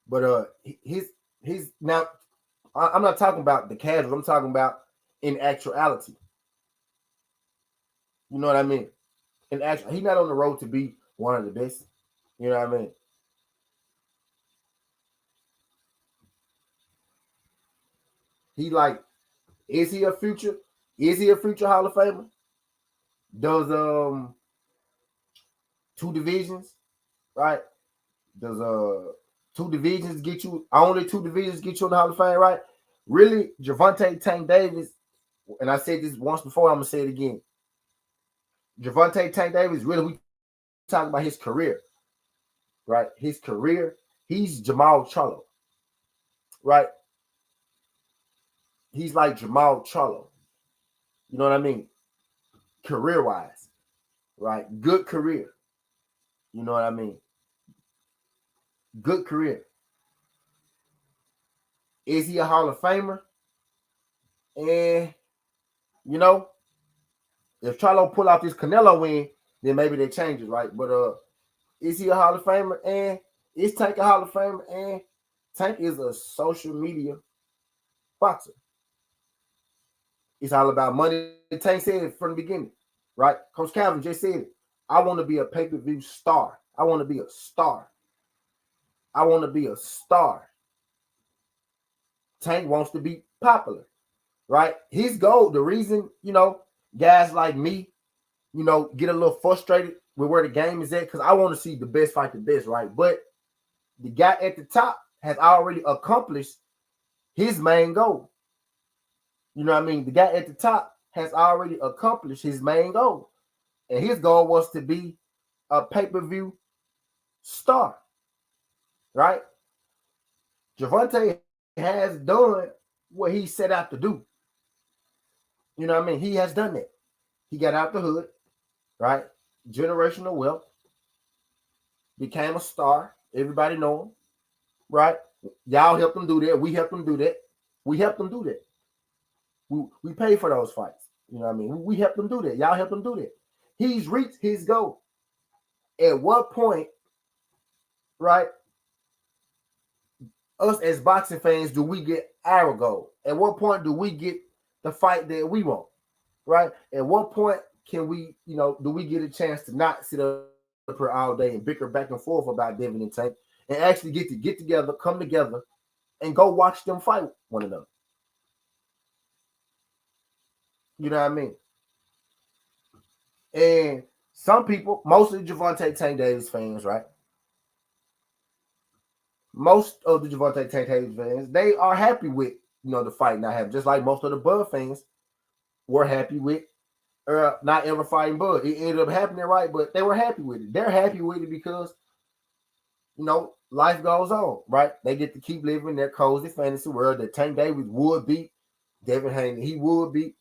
But he's now, I'm not talking about the casual. I'm talking about in actuality. You know what I mean? In actual, he's not on the road to be one of the best. You know what I mean? He like, is he a future? Is he a future Hall of Famer? Does two divisions, right? Does two divisions get you, only two divisions get you in the Hall of Fame, right? Really, Gervonta Tank Davis, and I said this once before, I'm gonna say it again. Gervonta Tank Davis, really, we talking about his career, right? His career, he's Jamal Charlo, right? He's like Jamal Charlo. You know what I mean? Career-wise, right? Good career. You know what I mean? Good career. Is he a Hall of Famer? And if Charlo pull out this Canelo win, then maybe they change it, right? But is he a Hall of Famer? And is Tank a Hall of Famer? And Tank is a social media boxer. It's all about money. Tank said it from the beginning, right? Coach Calvin just said it. I want to be a pay-per-view star. I want to be a star. I want to be a star. Tank wants to be popular, right? His goal, the reason, guys like me, get a little frustrated with where the game is at, because I want to see the best fight the best, right? But the guy at the top has already accomplished his main goal. You know what I mean? The guy at the top has already accomplished his main goal. And his goal was to be a pay-per-view star, right? Gervonta has done what he set out to do. You know what I mean? He has done that. He got out the hood, right? Generational wealth. Became a star. Everybody know him, right? Y'all helped him do that. We helped him do that. We helped him do that. We pay for those fights. You know what I mean? We helped him do that. Y'all helped him do that. He's reached his goal. At what point, right, us as boxing fans, do we get our goal? At what point do we get the fight that we want, right? At what point can we, do we get a chance to not sit up here all day and bicker back and forth about Devin and Tank, and actually get together, come together, and go watch them fight one another? You know what I mean? And some people, mostly Gervonta Tank Davis fans, right? Most of the Gervonta Tank Davis fans, they are happy with, the fight not happening. Just like most of the Bud fans were happy with not ever fighting Bud. It ended up happening, right? But they were happy with it. They're happy with it because, life goes on, right? They get to keep living their cozy fantasy world that Tank Davis would beat Devin Haney. He would beat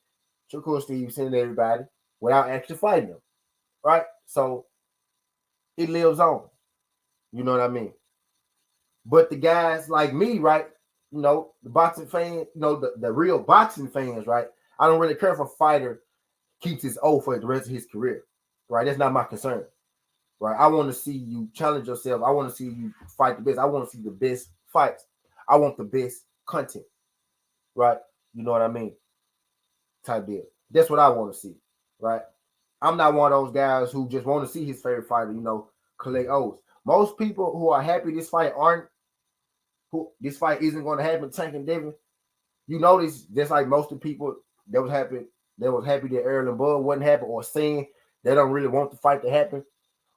Shakur Stevenson and everybody without actually fighting them, right? So it lives on. You know what I mean? But the guys like me, right? The boxing fan, the real boxing fans, right? I don't really care if a fighter keeps his oath for the rest of his career, right? That's not my concern, right? I want to see you challenge yourself. I want to see you fight the best. I want to see the best fights. I want the best content, right? You know what I mean? Type deal. That's what I want to see, right? I'm not one of those guys who just want to see his favorite fighter, collect O's. Most people who are happy this fight isn't going to happen, Tank and Devin, you notice just like most of the people that was happy that Errol and Bud wasn't happy or saying they don't really want the fight to happen.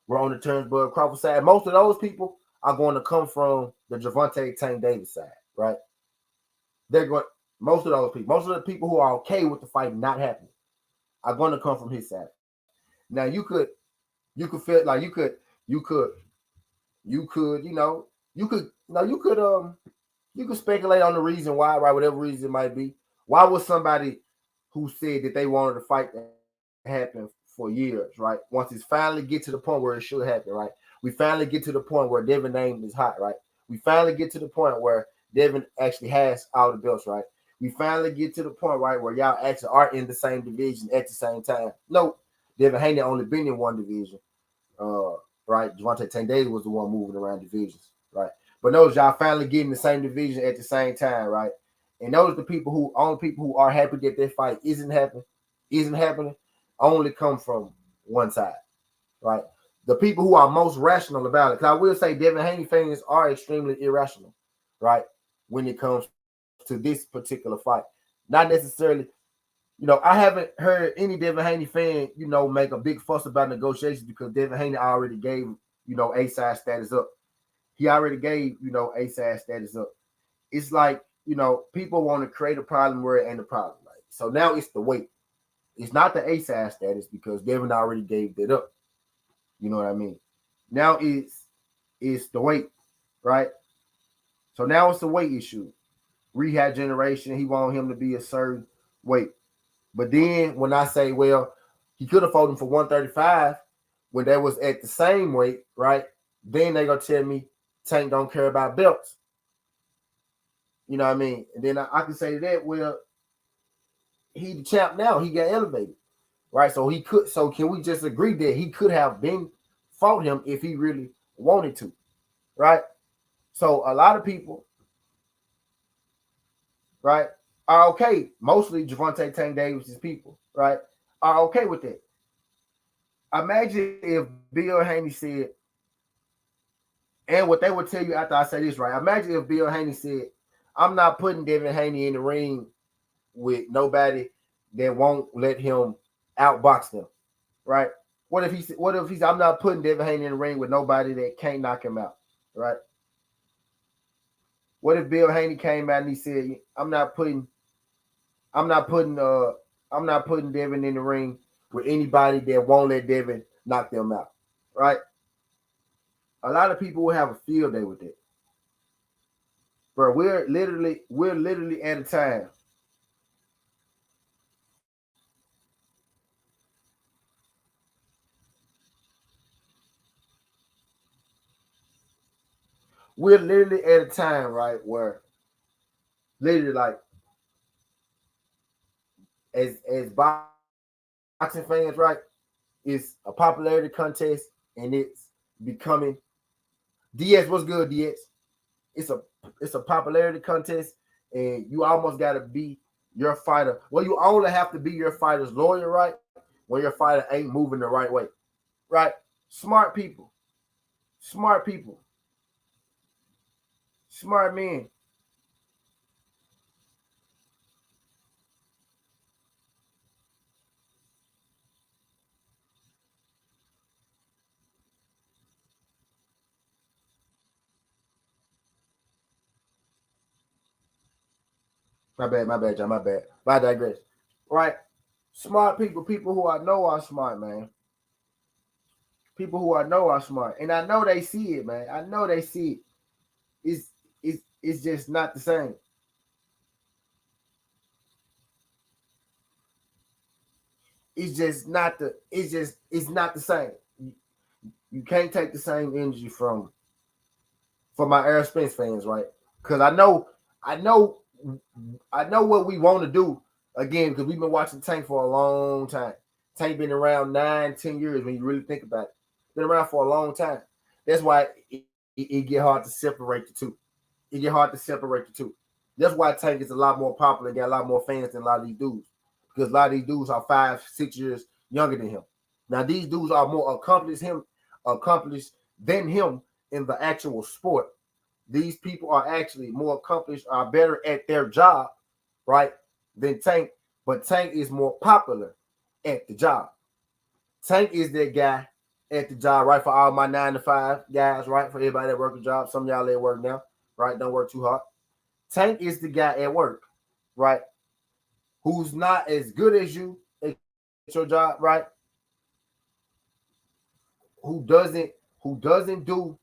We're on the Terrence Bud Crawford side. Most of those people are going to come from the Gervonta Tank Davis side, right? They're going most of those people, most of the people who are okay with the fight not happening are going to come from his side. Now you could feel like you could you could you know you could no you could speculate on the reason why, right? Whatever reason it might be. Why was somebody who said that they wanted to fight to happen for years, right? Once it's finally get to the point where it should happen, right? We finally get to the point where Devin name is hot, right? We finally get to the point where Devin actually has all the belts, right? We finally get to the point, right, where y'all actually are in the same division at the same time. No, Devin Haney only been in one division, uh, right? Gervonta Tank Davis was the one moving around divisions, right? But notice y'all finally getting the same division at the same time, right? And notice the only people who are happy that their fight isn't happening, only come from one side, right? The people who are most rational about it, because I will say Devin Haney fans are extremely irrational, right? When it comes to this particular fight. Not necessarily, I haven't heard any Devin Haney fan, make a big fuss about negotiations because Devin Haney already gave, A-side status up. He already gave, A-side status up. It's like, people want to create a problem where it ain't a problem. Right? So now it's the weight. It's not the A-side status because Devin already gave that up. You know what I mean? Now it's the weight, right? So now it's the weight issue. Rehab generation, he want him to be a certain weight. But then when I say, well, he could have fought him for 135 when they was at the same weight, right? Then they gonna tell me Tank don't care about belts. You know what I mean? And then I can say that, well, he the champ now. He got elevated, right? So can we just agree that he could have been fought him if he really wanted to, right? So a lot of people, right, are okay. Mostly Gervonta Tank Davis's people, right, are okay with that. Imagine if Bill Haney said, and what they would tell you after I say this, right? Imagine if Bill Haney said, I'm not putting Devin Haney in the ring with nobody that won't let him outbox them, right? What if he's I'm not putting Devin Haney in the ring with nobody that can't knock him out, right? What if Bill Haney came out and he said, I'm not putting Devin in the ring with anybody that won't let Devin knock them out, right? A lot of people will have a field day with it. Bro, we're literally at a time. We're literally at a time, right, where literally like as boxing fans, right, it's a popularity contest and it's becoming DS. What's good, DS? It's a popularity contest, and you almost gotta be your fighter. Well, you only have to be your fighter's lawyer, right? When your fighter ain't moving the right way, right? Smart people, smart people, smart men. My bad, John, my bad. But I digress. Right? Smart people, people who I know are smart, man. People who I know are smart. And I know they see it, man. I know they see it. It's just not the same. It's not the same. You can't take the same energy from my Air Spence fans, right? Because I know, I know what we want to do again. Because we've been watching Tank for a long time. Tank been around 9, 10 years when you really think about it. Been around for a long time. That's why it get hard to separate the two. It get hard to separate the two. That's why Tank is a lot more popular, got a lot more fans than a lot of these dudes. Because a lot of these dudes are 5, 6 years younger than him. Now these dudes are more accomplished than him in the actual sport. These people are actually more accomplished, are better at their job right, than Tank, but Tank is more popular at the job. Tank is that guy at the job, right? For all my 9 to 5 guys, right? For everybody that work a job. Some of y'all at work now, right? Don't work too hard. Tank is the guy at work, right? Who's not as good as you at your job, right? Who doesn't do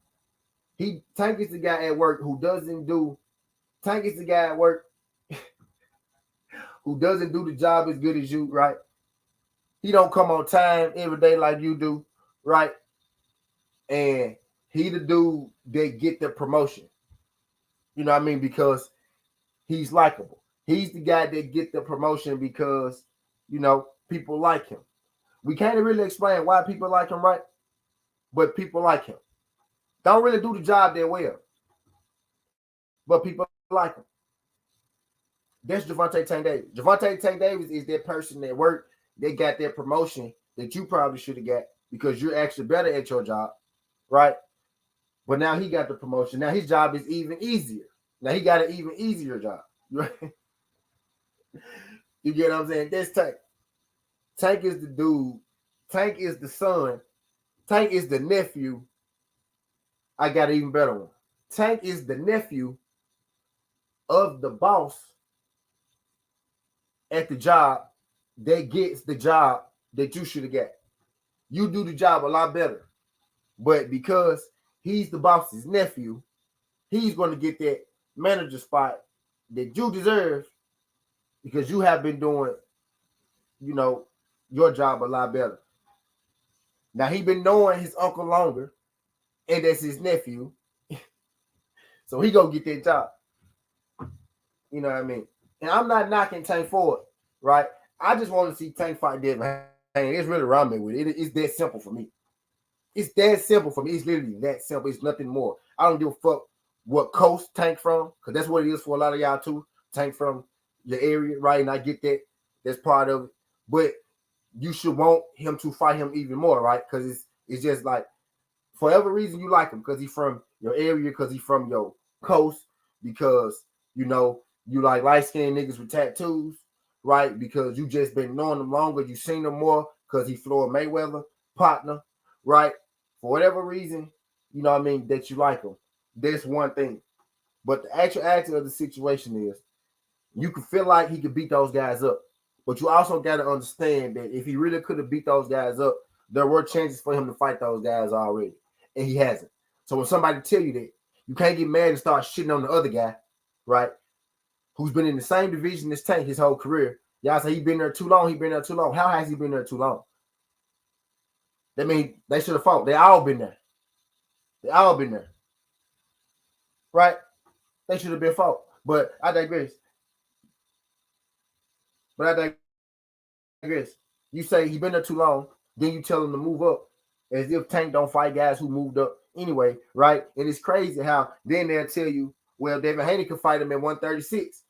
Tank is the guy at work who doesn't do Tank is the guy at work who doesn't do the job as good as you, right? He don't come on time every day like you do, right? And he the dude that get the promotion. You know what I mean? Because he's likable. He's the guy that get the promotion because, people like him. We can't really explain why people like him, right? But people like him. Don't really do the job that well. But people like him. That's Javante Tank Davis. Javante Tank Davis is that person that worked, they got that promotion that you probably should have got because you're actually better at your job, right? But now he got the promotion. Now his job is even easier. Now he got an even easier job, right? You get what I'm saying? That's Tank. Tank is the dude. Tank is the son. Tank is the nephew. I got an even better one. Tank is the nephew of the boss at the job that gets the job that you should have got. You do the job a lot better. But because he's the boss's nephew, he's going to get that manager spot that you deserve because you have been doing, your job a lot better. Now, he been knowing his uncle longer, and that's his nephew. So he going to get that job. You know what I mean? And I'm not knocking Tank for it, right? I just want to see Tank fight Devin Haney. It's really around me with it. It's that simple for me. It's that simple for me. It's literally that simple. It's nothing more. I don't give a fuck what coast Tank from, because that's what it is for a lot of y'all too. Tank from your area, right? And I get that. That's part of it. But you should want him to fight him even more, right? Because it's just like, for whatever reason you like him, because he's from your area, because he's from your coast, because, you like light-skinned niggas with tattoos, right? Because you just been knowing him longer. You seen him more because he Floyd Mayweather partner, right? For whatever reason, that you like him. That's one thing. But the actual action of the situation is you could feel like he could beat those guys up. But you also got to understand that if he really could have beat those guys up, there were chances for him to fight those guys already. And he hasn't. So when somebody tell you that, you can't get mad and start shitting on the other guy, right? Who's been in the same division as Tank his whole career. Y'all say he been there too long. How has he been there too long? That means they should have fought. They all been there. Right? They should have been fought. But I digress. You say he been there too long, then you tell him to move up as if Tank don't fight guys who moved up anyway, right? And it's crazy how then they'll tell you, well, Devin Haney could fight him at 136.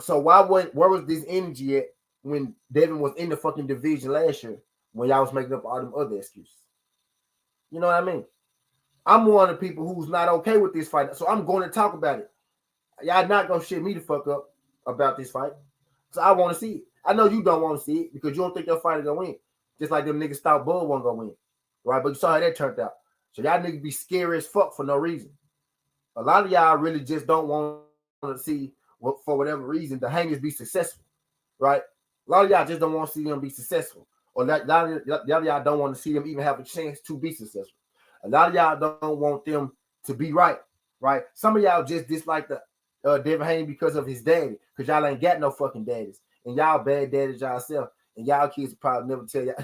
So where was this energy at when Devin was in the fucking division last year when y'all was making up all them other excuses? You know what I mean? I'm one of the people who's not okay with this fight, so I'm going to talk about it. Y'all not going to shit me the fuck up about this fight. So I want to see it. I know you don't want to see it because you don't think your fighter going to win. Just like them niggas thought Bud wasn't going to win. Right? But you saw how that turned out. So y'all niggas be scary as fuck for no reason. A lot of y'all really just don't want to see, for whatever reason, the Hangers be successful. Right? A lot of y'all just don't want to see them be successful. Or a lot of y'all don't want to see them even have a chance to be successful. A lot of y'all don't want them to be right. Right? Some of y'all just dislike the Devin Haney because of his daddy, because y'all ain't got no fucking daddies, and y'all bad daddies yourself, and y'all kids will probably never tell y'all.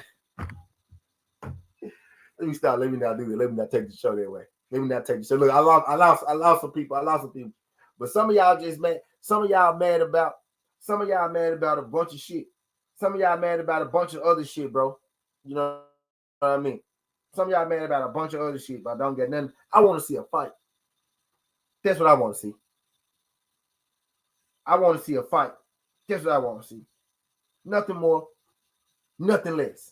Let me stop. Let me not do that. Let me not take the show that way. Let me not take the show. Look, I lost some people. But some of y'all just mad. Some of y'all mad about a bunch of shit. Some of y'all mad about a bunch of other shit, bro. You know what I mean? Some of y'all mad about a bunch of other shit, but I don't get nothing. I want to see a fight. That's what I want to see. I want to see a fight. That's what I want to see. Nothing more, nothing less.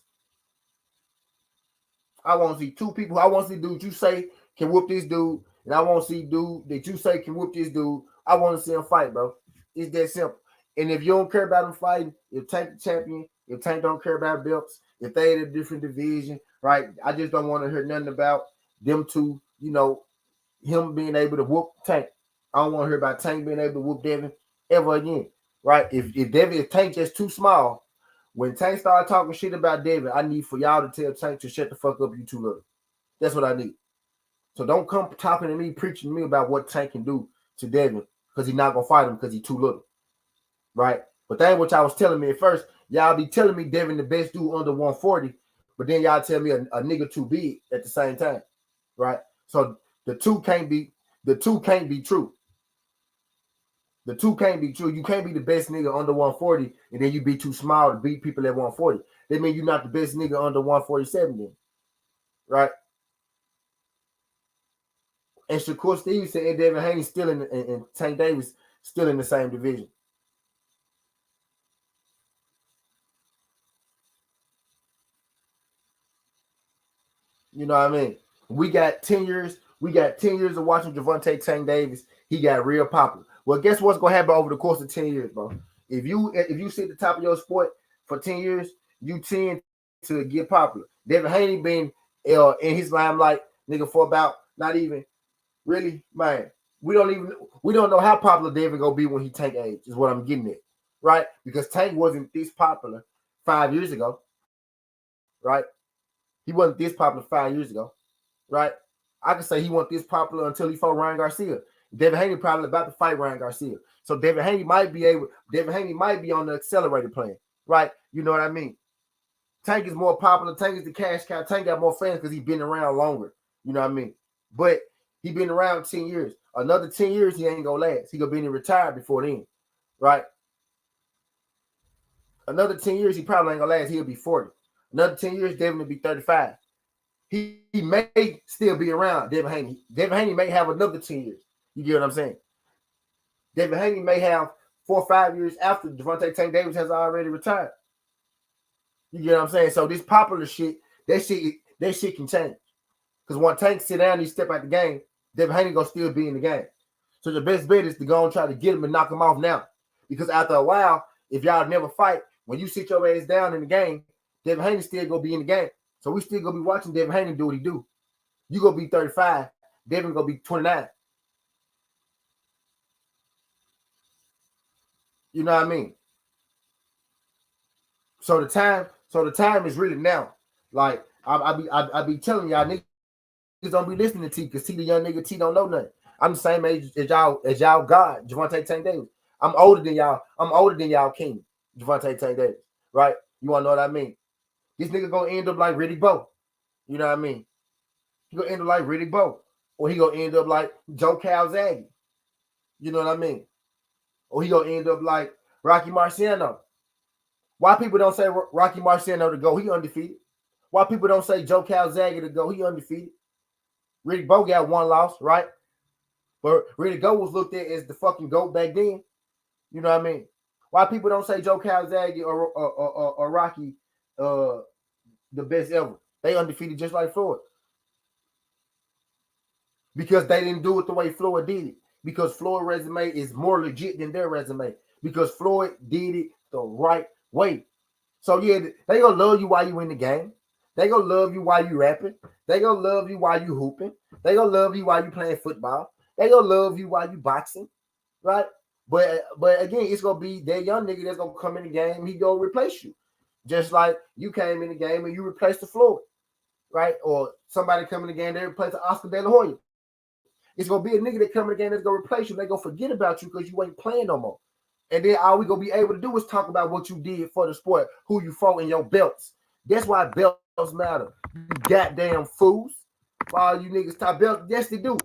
I want to see two people. I want to see dude you say can whoop this dude, and I want to see dude that you say can whoop this dude. I want to see him fight, bro. It's that simple. And if you don't care about them fighting, if Tank the champion, if Tank don't care about belts, if they in a different division, right? I just don't want to hear nothing about them two, him being able to whoop Tank. I don't want to hear about Tank being able to whoop Devin ever again, right? If Tank just too small, when Tank started talking shit about Devin, I need for y'all to tell Tank to shut the fuck up, you too little. That's what I need. So don't come talking to me, preaching to me about what Tank can do to Devin because he's not gonna fight him because he's too little, right? But that ain't what y'all was telling me at first. Y'all be telling me Devin the best dude under 140, but then y'all tell me a nigga too big at the same time, right? So the two can't be true. The two can't be true. You can't be the best nigga under 140 and then you be too small to beat people at 140. That means you're not the best nigga under 147 then, right? And Shakur Stevens said Devin Haney still and Tank Davis still in the same division. You know what I mean? We got 10 years. We got 10 years of watching Gervonta Tank Davis. He got real popular. Well, guess what's gonna happen over the course of 10 years, bro? If you sit at the top of your sport for 10 years, you tend to get popular. Devin Haney been in his limelight, nigga, for about not even really, man. We don't know how popular Devin gonna be when he Tank age, is what I'm getting at, right? Because Tank wasn't this popular 5 years ago, right? He wasn't this popular 5 years ago, right? I could say he wasn't this popular until he fought Ryan Garcia. Devin Haney probably about to fight Ryan Garcia. So Devin Haney might be on the accelerated plan, right? You know what I mean? Tank is more popular. Tank is the cash cow. Tank got more fans because he's been around longer. You know what I mean? But he been around 10 years. Another 10 years, he ain't gonna last. He gonna be retired before then, right? Another 10 years, he probably ain't gonna last. He'll be 40. Another 10 years, Devin will be 35. He may still be around, Devin Haney. Devin Haney may have another 10 years. You get what I'm saying? Devin Haney may have 4 or 5 years after Gervonta Tank Davis has already retired. You get what I'm saying? So this popular shit, that shit can change. Because when Tank sit down and he step out the game, Devin Haney gonna still be in the game. So the best bet is to go and try to get him and knock him off now. Because after a while, if y'all never fight, when you sit your ass down in the game, Devin Haney still gonna be in the game. So we still gonna be watching Devin Haney do what he do. You gonna be 35, Devin gonna be 29. You know what I mean? So the time is really now. Like I be telling y'all niggas don't be listening to T because T the young nigga T don't know nothing. I'm the same age as y'all God, Gervonta Tank Davis. I'm older than y'all King, Gervonta Tank Davis. Right? You wanna know what I mean? This nigga gonna end up like Riddick Bowe. You know what I mean? He gonna end up like Riddick Bowe. Or he gonna end up like Joe Calzaghe. You know what I mean? Or he gonna end up like Rocky Marciano. Why people don't say Rocky Marciano to go? He undefeated. Why people don't say Joe Calzaghe to go? He undefeated. Riddick Bowe got one loss, right? But Riddick Bowe was looked at as the fucking GOAT back then. You know what I mean? Why people don't say Joe Calzaghe or Rocky the best ever? They undefeated just like Floyd. Because they didn't do it the way Floyd did it. Because Floyd's resume is more legit than their resume. Because Floyd did it the right way. So yeah, they gonna love you while you in the game. They gonna love you while you rapping. They gonna love you while you hooping. They gonna love you while you playing football. They gonna love you while you boxing, right? But again, it's gonna be that young nigga that's gonna come in the game. He gonna replace you, just like you came in the game and you replaced the Floyd, right? Or somebody come in the game they replace the Oscar De La Hoya. It's gonna be a nigga that come in the game that's gonna replace you. They gonna forget about you because you ain't playing no more. And then all we gonna be able to do is talk about what you did for the sport, who you fought in your belts. That's why belts matter. You goddamn fools. For all you niggas top belts, yes they do.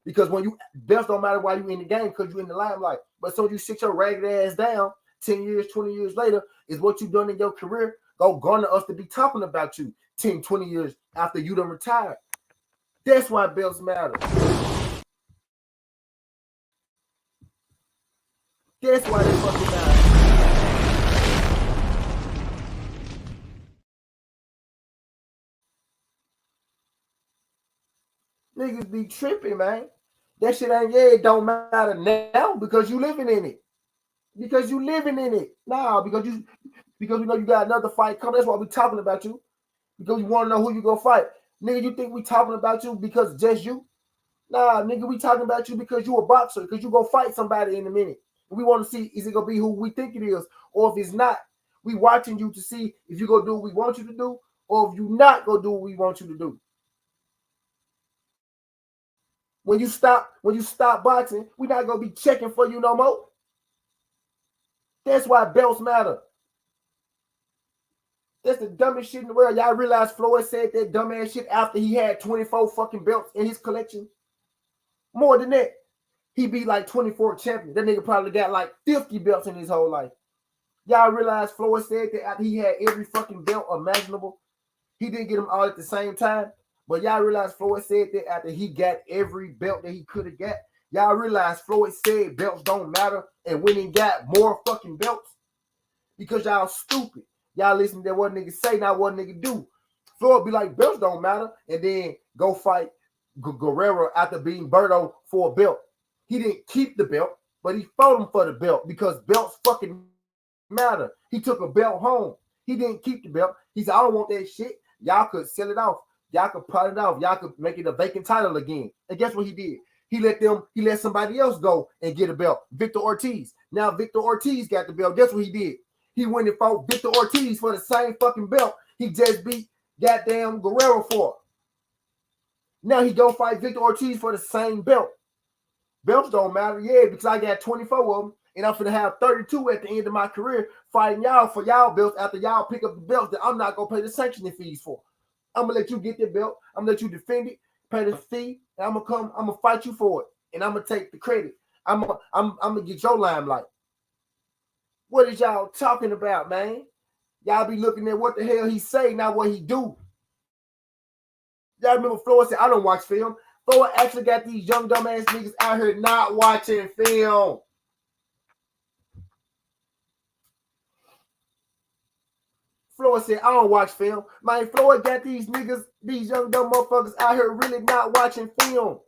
Because when you belts don't matter why you in the game because you in the limelight. But so you sit your ragged ass down 10 years, 20 years later, is what you done in your career go garner us to be talking about you 10, 20 years after you done retired. That's why belts matter. That's why they fucking matter. Niggas be tripping, man. That shit ain't, yeah, it don't matter now because you living in it. Because you living in it. Nah, because we know you got another fight coming. That's why we talking about you. Because we want to know who you gonna fight. Nigga, you think we talking about you because just you? Nah, nigga, we talking about you because you a boxer, because you gonna fight somebody in a minute. We want to see, is it gonna be who we think it is, or if it's not. We watching you to see if you gonna do what we want you to do, or if you not gonna do what we want you to do. When you stop boxing, we not gonna be checking for you no more. That's why belts matter. That's the dumbest shit in the world. Y'all realize Floyd said that dumbass shit after he had 24 fucking belts in his collection? More than that. He beat like 24 champions. That nigga probably got like 50 belts in his whole life. Y'all realize Floyd said that after he had every fucking belt imaginable, he didn't get them all at the same time. But y'all realize Floyd said that after he got every belt that he could have got. Y'all realize Floyd said belts don't matter and when he got more fucking belts? Because y'all stupid. Y'all listen to what niggas say, not what niggas do. Floyd be like, belts don't matter, and then go fight Guerrero after beating Berto for a belt. He didn't keep the belt, but he fought him for the belt because belts fucking matter. He took a belt home. He didn't keep the belt. He said, I don't want that shit. Y'all could sell it off. Y'all could pot it off. Y'all could make it a vacant title again. And guess what he did? He let somebody else go and get a belt. Victor Ortiz. Now Victor Ortiz got the belt. Guess what he did? He went and fought Victor Ortiz for the same fucking belt he just beat goddamn Guerrero for. Now he go fight Victor Ortiz for the same belt. Belts don't matter, yeah, because I got 24 of them, and I'm finna have 32 at the end of my career fighting y'all for y'all belts after y'all pick up the belts that I'm not gonna pay the sanctioning fees for. I'm gonna let you get the belt, I'm gonna let you defend it, pay the fee, and I'm gonna fight you for it, and I'm gonna take the credit. I'm gonna get your limelight. What is y'all talking about, man? Y'all be looking at what the hell he say, not what he do. Y'all remember Floyd said, I don't watch film. Floyd actually got these young dumbass niggas out here not watching film. Floyd said, I don't watch film. Man, Floyd got these niggas, these young dumb motherfuckers out here really not watching film.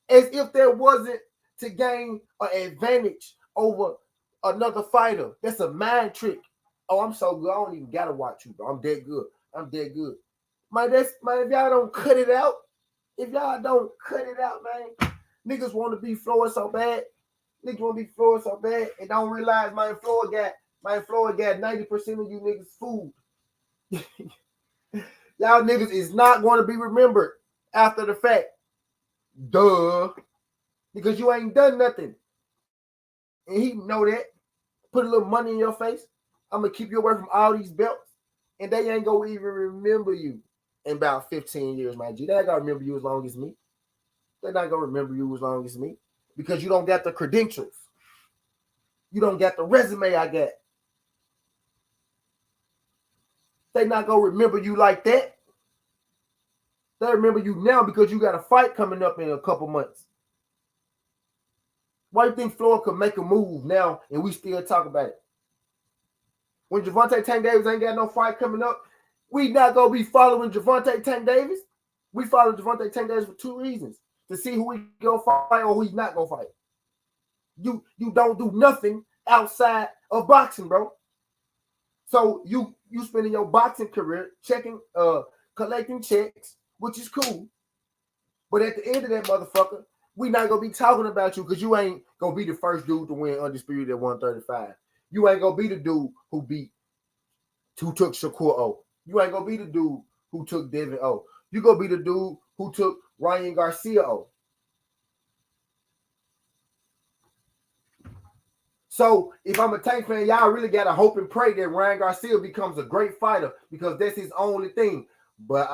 As if there wasn't to gain an advantage over another fighter. That's a mind trick. Oh, I'm so good. I don't even gotta watch you, bro. I'm dead good. Man, if y'all don't cut it out, man, niggas want to be Floyd so bad. Niggas want to be Floyd so bad and don't realize Floyd got 90% of you niggas food. Y'all niggas is not going to be remembered after the fact. Duh. Because you ain't done nothing. And he know that. Put a little money in your face. I'm going to keep you away from all these belts. And they ain't going to even remember you in about 15 years, my G. They ain't going to remember you as long as me. They're not going to remember you as long as me. Because you don't got the credentials. You don't got the resume I got. They not going to remember you like that. They remember you now because you got a fight coming up in a couple months. Why do you think Floyd could make a move now and we still talk about it? When Gervonta Tank Davis ain't got no fight coming up, we not going to be following Gervonta Tank Davis. We follow Gervonta Tank Davis for two reasons. To see who he going to fight or who he's not going to fight. You don't do nothing outside of boxing, bro. So you spending your boxing career collecting checks, which is cool. But at the end of that motherfucker, we not gonna be talking about you because you ain't gonna be the first dude to win undisputed at 135. You ain't gonna be the dude who took Shakur O. You ain't gonna be the dude who took Devin O. You gonna be the dude who took Ryan Garcia O. So if I'm a Tank fan, y'all really gotta hope and pray that Ryan Garcia becomes a great fighter because that's his only thing. But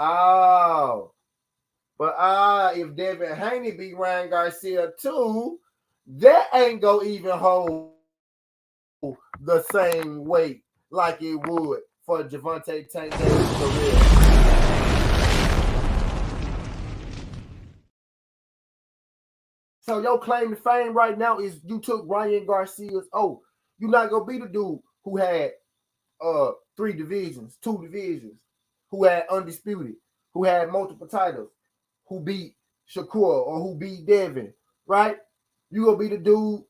if Devin Haney beat Ryan Garcia too, that ain't gonna even hold the same weight like it would for Gervonta Tank Davis' career. So your claim to fame right now is you took Ryan Garcia's. Oh, you're not gonna be the dude who had 2 divisions, who had undisputed, who had multiple titles, who beat Shakur or who beat Devin, right? You gonna be the dude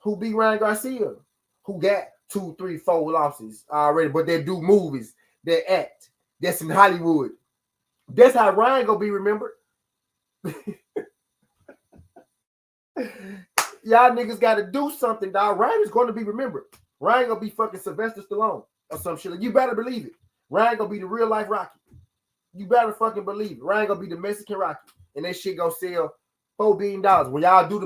who beat Ryan Garcia, who got 2, 3, 4 losses already, but they do movies, they act. That's in Hollywood. That's how Ryan gonna be remembered. Y'all niggas gotta do something, dog. Ryan is gonna be remembered. Ryan gonna be fucking Sylvester Stallone or some shit. You better believe it. Ryan gonna be the real life Rocky. You better fucking believe it. Ryan gonna be the Mexican Rocky, and that shit gonna sell $4 billion. When y'all do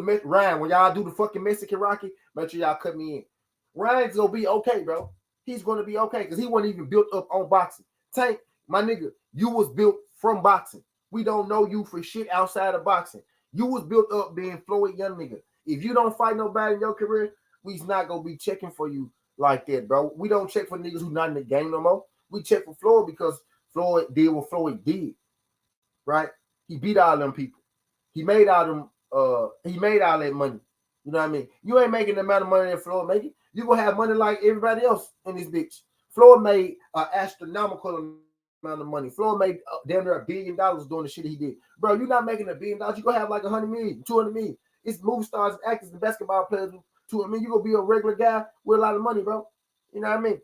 the fucking Mexican Rocky, make sure y'all cut me in. Ryan's gonna be okay, bro. He's gonna be okay because he wasn't even built up on boxing. Tank, my nigga, you was built from boxing. We don't know you for shit outside of boxing. You was built up being Floyd Young nigga. If you don't fight nobody in your career, we's not gonna be checking for you like that, bro. We don't check for niggas who not in the game no more. We check for Floyd because Floyd did what Floyd did, right? He beat all them people. He made all them. He made all that money. You know what I mean? You ain't making the amount of money that Floyd making. You gonna have money like everybody else in this bitch. Floyd made an astronomical amount of money. Floyd made damn near $1 billion doing the shit he did, bro. You're not making $1 billion. You gonna have like 100 million, 200 million. It's movie stars, actors, and basketball players. To I mean, you gonna be a regular guy with a lot of money, bro. You know what I mean?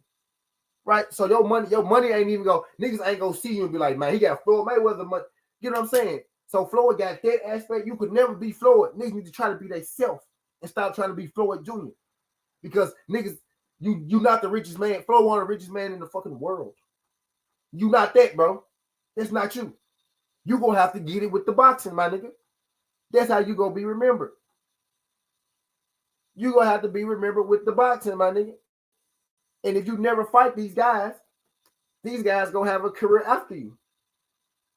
Right? So your money ain't even go. Niggas ain't gonna see you and be like, man, he got Floyd Mayweather money. You know what I'm saying? So Floyd got that aspect. You could never be Floyd. Niggas need to try to be themselves and stop trying to be Floyd Jr. Because niggas, you not the richest man. Floyd one of the richest man in the fucking world. You not that, bro. That's not you. You gonna have to get it with the boxing, my nigga. That's how you gonna be remembered. You gonna have to be remembered with the boxing, my nigga. And if you never fight these guys gonna have a career after you,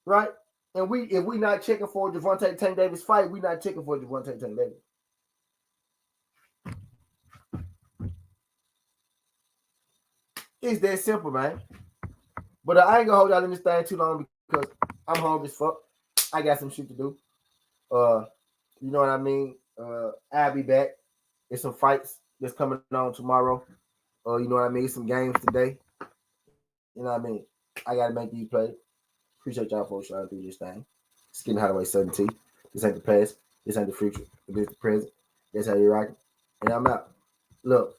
right? And if we not checking for Gervonta Tank Davis fight, we not checking for Gervonta Tank Davis. It's that simple, man. But I ain't gonna hold y'all in this thing too long because I'm hungry as fuck. I got some shit to do. You know what I mean? I'll be back. There's some fights that's coming on tomorrow. You know what I mean? Some games today. You know what I mean? I gotta make these plays. Appreciate y'all folks trying to do this thing. Skinny Hideaway 17. This ain't the past. This ain't the future. This is the present. That's how you rock it. And I'm out. Look.